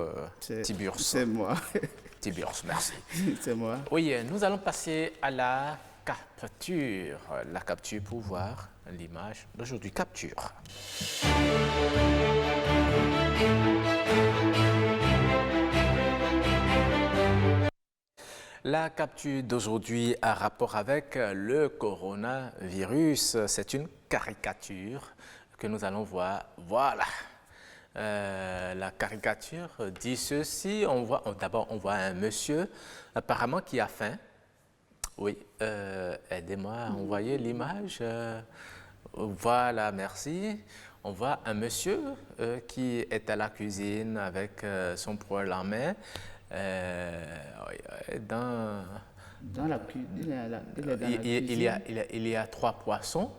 Tiburce. C'est moi. Tiburce, merci. C'est moi. Oui, nous allons passer à la capture. La capture pour voir l'image d'aujourd'hui. Capture. La capture d'aujourd'hui a rapport avec le coronavirus. C'est une caricature que nous allons voir. Voilà. La caricature dit ceci. D'abord, on voit un monsieur apparemment qui a faim. Oui, aidez-moi à envoyer l'image. Voilà, merci. On voit un monsieur qui est à la cuisine avec son poêle en main. Dans la cuisine, il y a 3 poissons.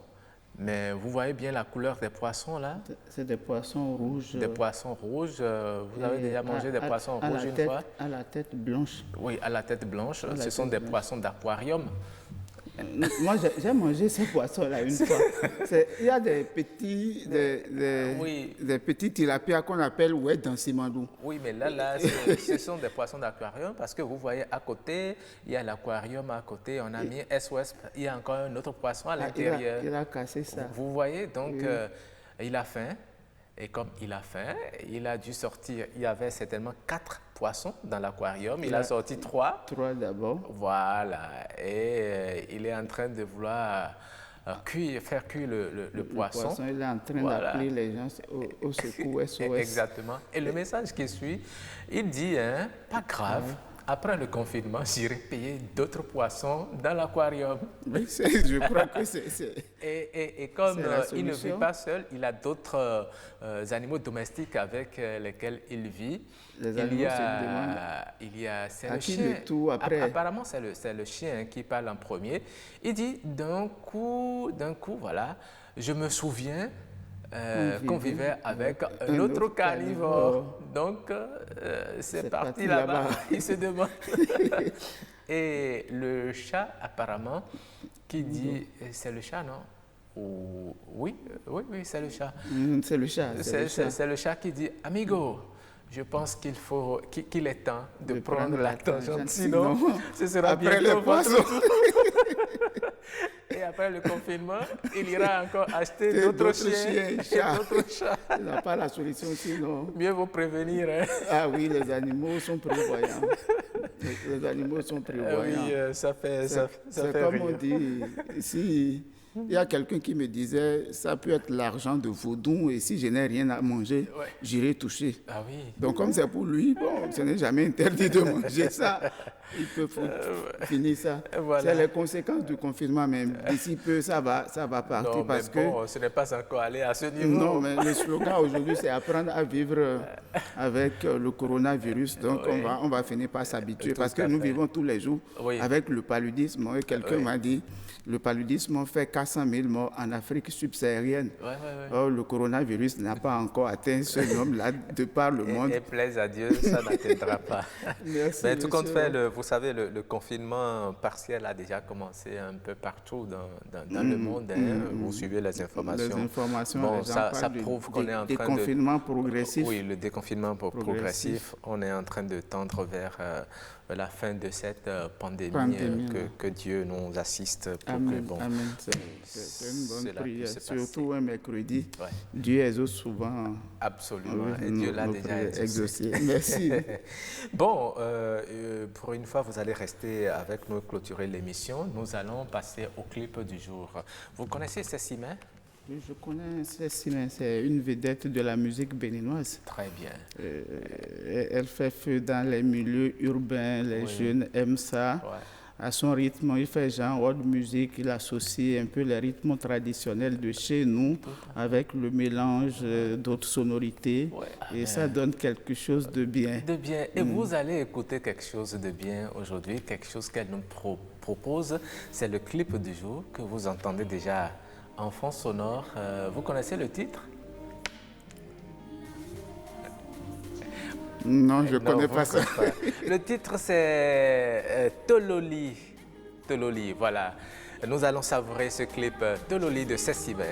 Mais vous voyez bien la couleur des poissons là? C'est des poissons rouges. Des poissons rouges. Vous avez déjà mangé des poissons rouges une fois? À la tête blanche. Oui, à la tête blanche. Ce sont des poissons d'aquarium. Moi, j'ai mangé ces poissons-là une fois. Il y a des petits, des petits tilapias qu'on appelle dans Simandou. Oui, mais là ce sont des poissons d'aquarium parce que vous voyez à côté, il y a l'aquarium à côté, on a mis SOS, il y a encore un autre poisson à l'intérieur. Il a cassé ça. Vous voyez, donc il a faim. Et comme il a faim, il a dû sortir, il y avait certainement 4 poissons dans l'aquarium, il a sorti 3. 3 d'abord. Voilà, et il est en train de vouloir faire cuire le poisson. Il est en train d'appeler les gens au secours SOS. Exactement. Et le message qui suit, il dit, pas grave. Après le confinement, j'irai payer d'autres poissons dans l'aquarium. Je crois que c'est... Et comme il ne vit pas seul, il a d'autres animaux domestiques avec lesquels il vit. Les animaux se demandent c'est le chien. Apparemment, c'est le chien qui parle en premier. Il dit, d'un coup, voilà, je me souviens qu'on vivait avec un autre carnivore. Donc, c'est parti là-bas. Il se demande. Et le chat, apparemment, qui dit... C'est le chat, non? Oui, c'est le chat. C'est le chat. C'est le chat qui dit, amigo, je pense qu'il est temps de prendre la tangente. Sinon, ce sera bientôt votre tour. Et après le confinement, il ira encore acheter d'autres chiens et d'autres chats. Il n'a pas la solution sinon. Mieux vaut prévenir. Hein? Ah oui, les animaux sont prévoyants. Les animaux sont prévoyants. Oui, ça fait comme rire. On dit ici. Il y a quelqu'un qui me disait, ça peut être l'argent de Vaudou et si je n'ai rien à manger, j'irai toucher. Ah oui. Donc comme c'est pour lui, bon, ce n'est jamais interdit de manger ça. Il peut finir ça. Voilà. C'est les conséquences du confinement, mais d'ici peu, ça va partir. Non, parce mais bon, ce n'est pas encore allé à ce niveau. Non, mais le slogan aujourd'hui, c'est apprendre à vivre avec le coronavirus. Donc on va finir par s'habituer parce que nous vivons tous les jours avec le paludisme. Et quelqu'un m'a dit, le paludisme fait 4 400 000 morts en Afrique subsaharienne. Or, le coronavirus n'a pas encore atteint ce nombre-là de par le monde. Et plaise à Dieu, ça n'atteindra pas. Merci, mais tout compte fait, vous savez, le confinement partiel a déjà commencé un peu partout dans le monde. Vous suivez les informations. Les informations, bon, ça prouve qu'on est en train de... Déconfinement progressif. Oui, le déconfinement progressif. On est en train de tendre vers la fin de cette pandémie. Que Dieu nous assiste pour Amen, que bon. Amen. C'est une bonne prière, surtout un mercredi. Dieu exauce souvent. Absolument, et Dieu l'a déjà exaucé. Merci. Bon, pour une fois, vous allez rester avec nous, clôturer l'émission. Nous allons passer au clip du jour. Vous connaissez Cécimé? Oui, je connais Cécimé, c'est une vedette de la musique béninoise. Très bien. Elle fait feu dans les milieux urbains, les jeunes aiment ça. À son rythme, il fait genre world music, il associe un peu les rythmes traditionnels de chez nous avec le mélange d'autres sonorités et ça donne quelque chose de bien. De bien. Et vous allez écouter quelque chose de bien aujourd'hui, quelque chose qu'elle nous propose. C'est le clip du jour que vous entendez déjà en fond sonore. Vous connaissez le titre? Non, je ne connais pas ça. Le titre, c'est Tololi. Tololi, voilà. Nous allons savourer ce clip Tololi de Cécimé.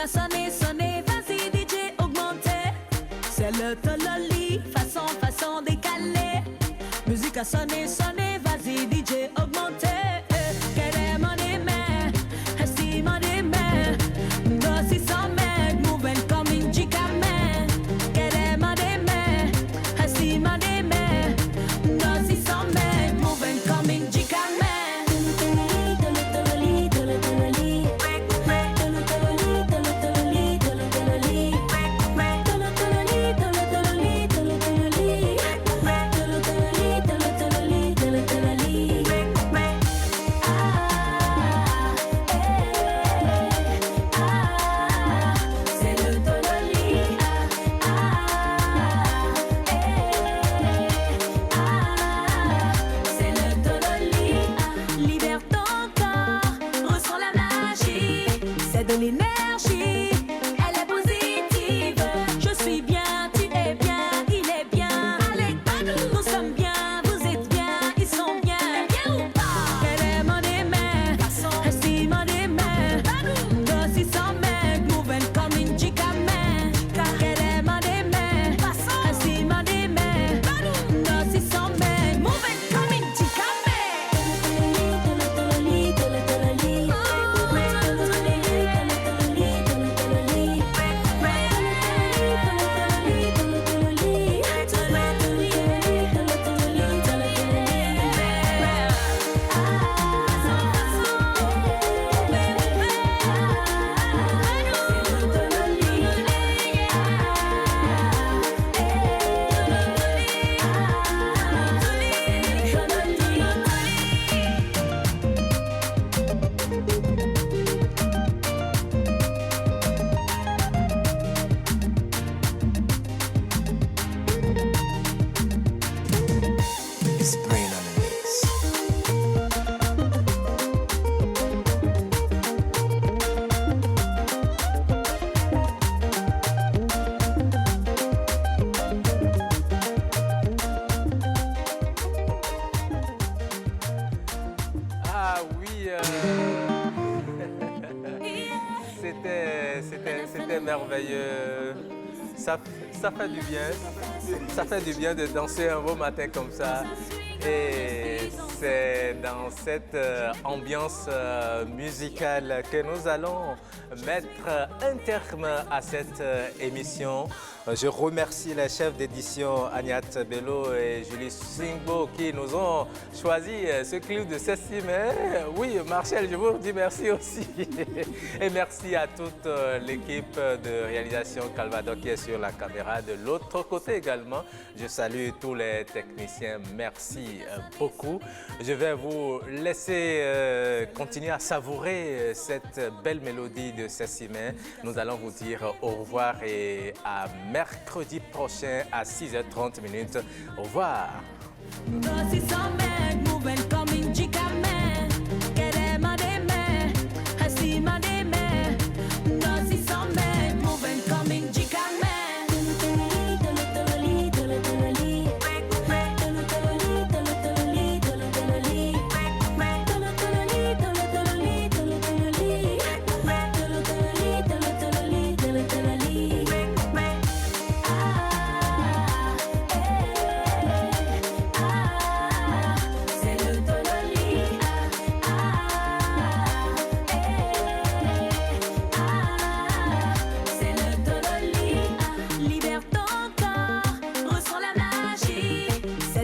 Sonner, sonner, vas-y DJ augmenter. C'est le tololi, façon décalée. Musique à sonner, sonner, vas-y DJ augmenter. Queremos dime, estima dime, dosis son meg, moving coming jicame. Queremos dime, estima dime, dosis son meg, moving coming jicame. C'était merveilleux. Ça fait du bien. Ça fait du bien de danser un beau matin comme ça. Et c'est dans cette ambiance musicale que nous allons mettre un terme à cette émission. Je remercie les chefs d'édition Agnat Bello et Julie Singbo qui nous ont choisi ce clip de 16 mai. Oui, Marcel, je vous dis merci aussi. Et merci à toute l'équipe de réalisation Calvado qui est sur la caméra. De l'autre côté également, je salue tous les techniciens. Merci beaucoup. Je vais vous laisser continuer à savourer cette belle mélodie de 16 mai. Nous allons vous dire au revoir et à mercredi prochain à 6h30. Au revoir.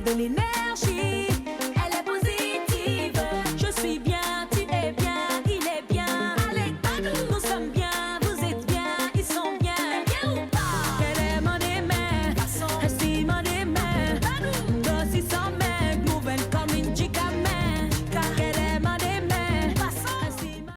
Donner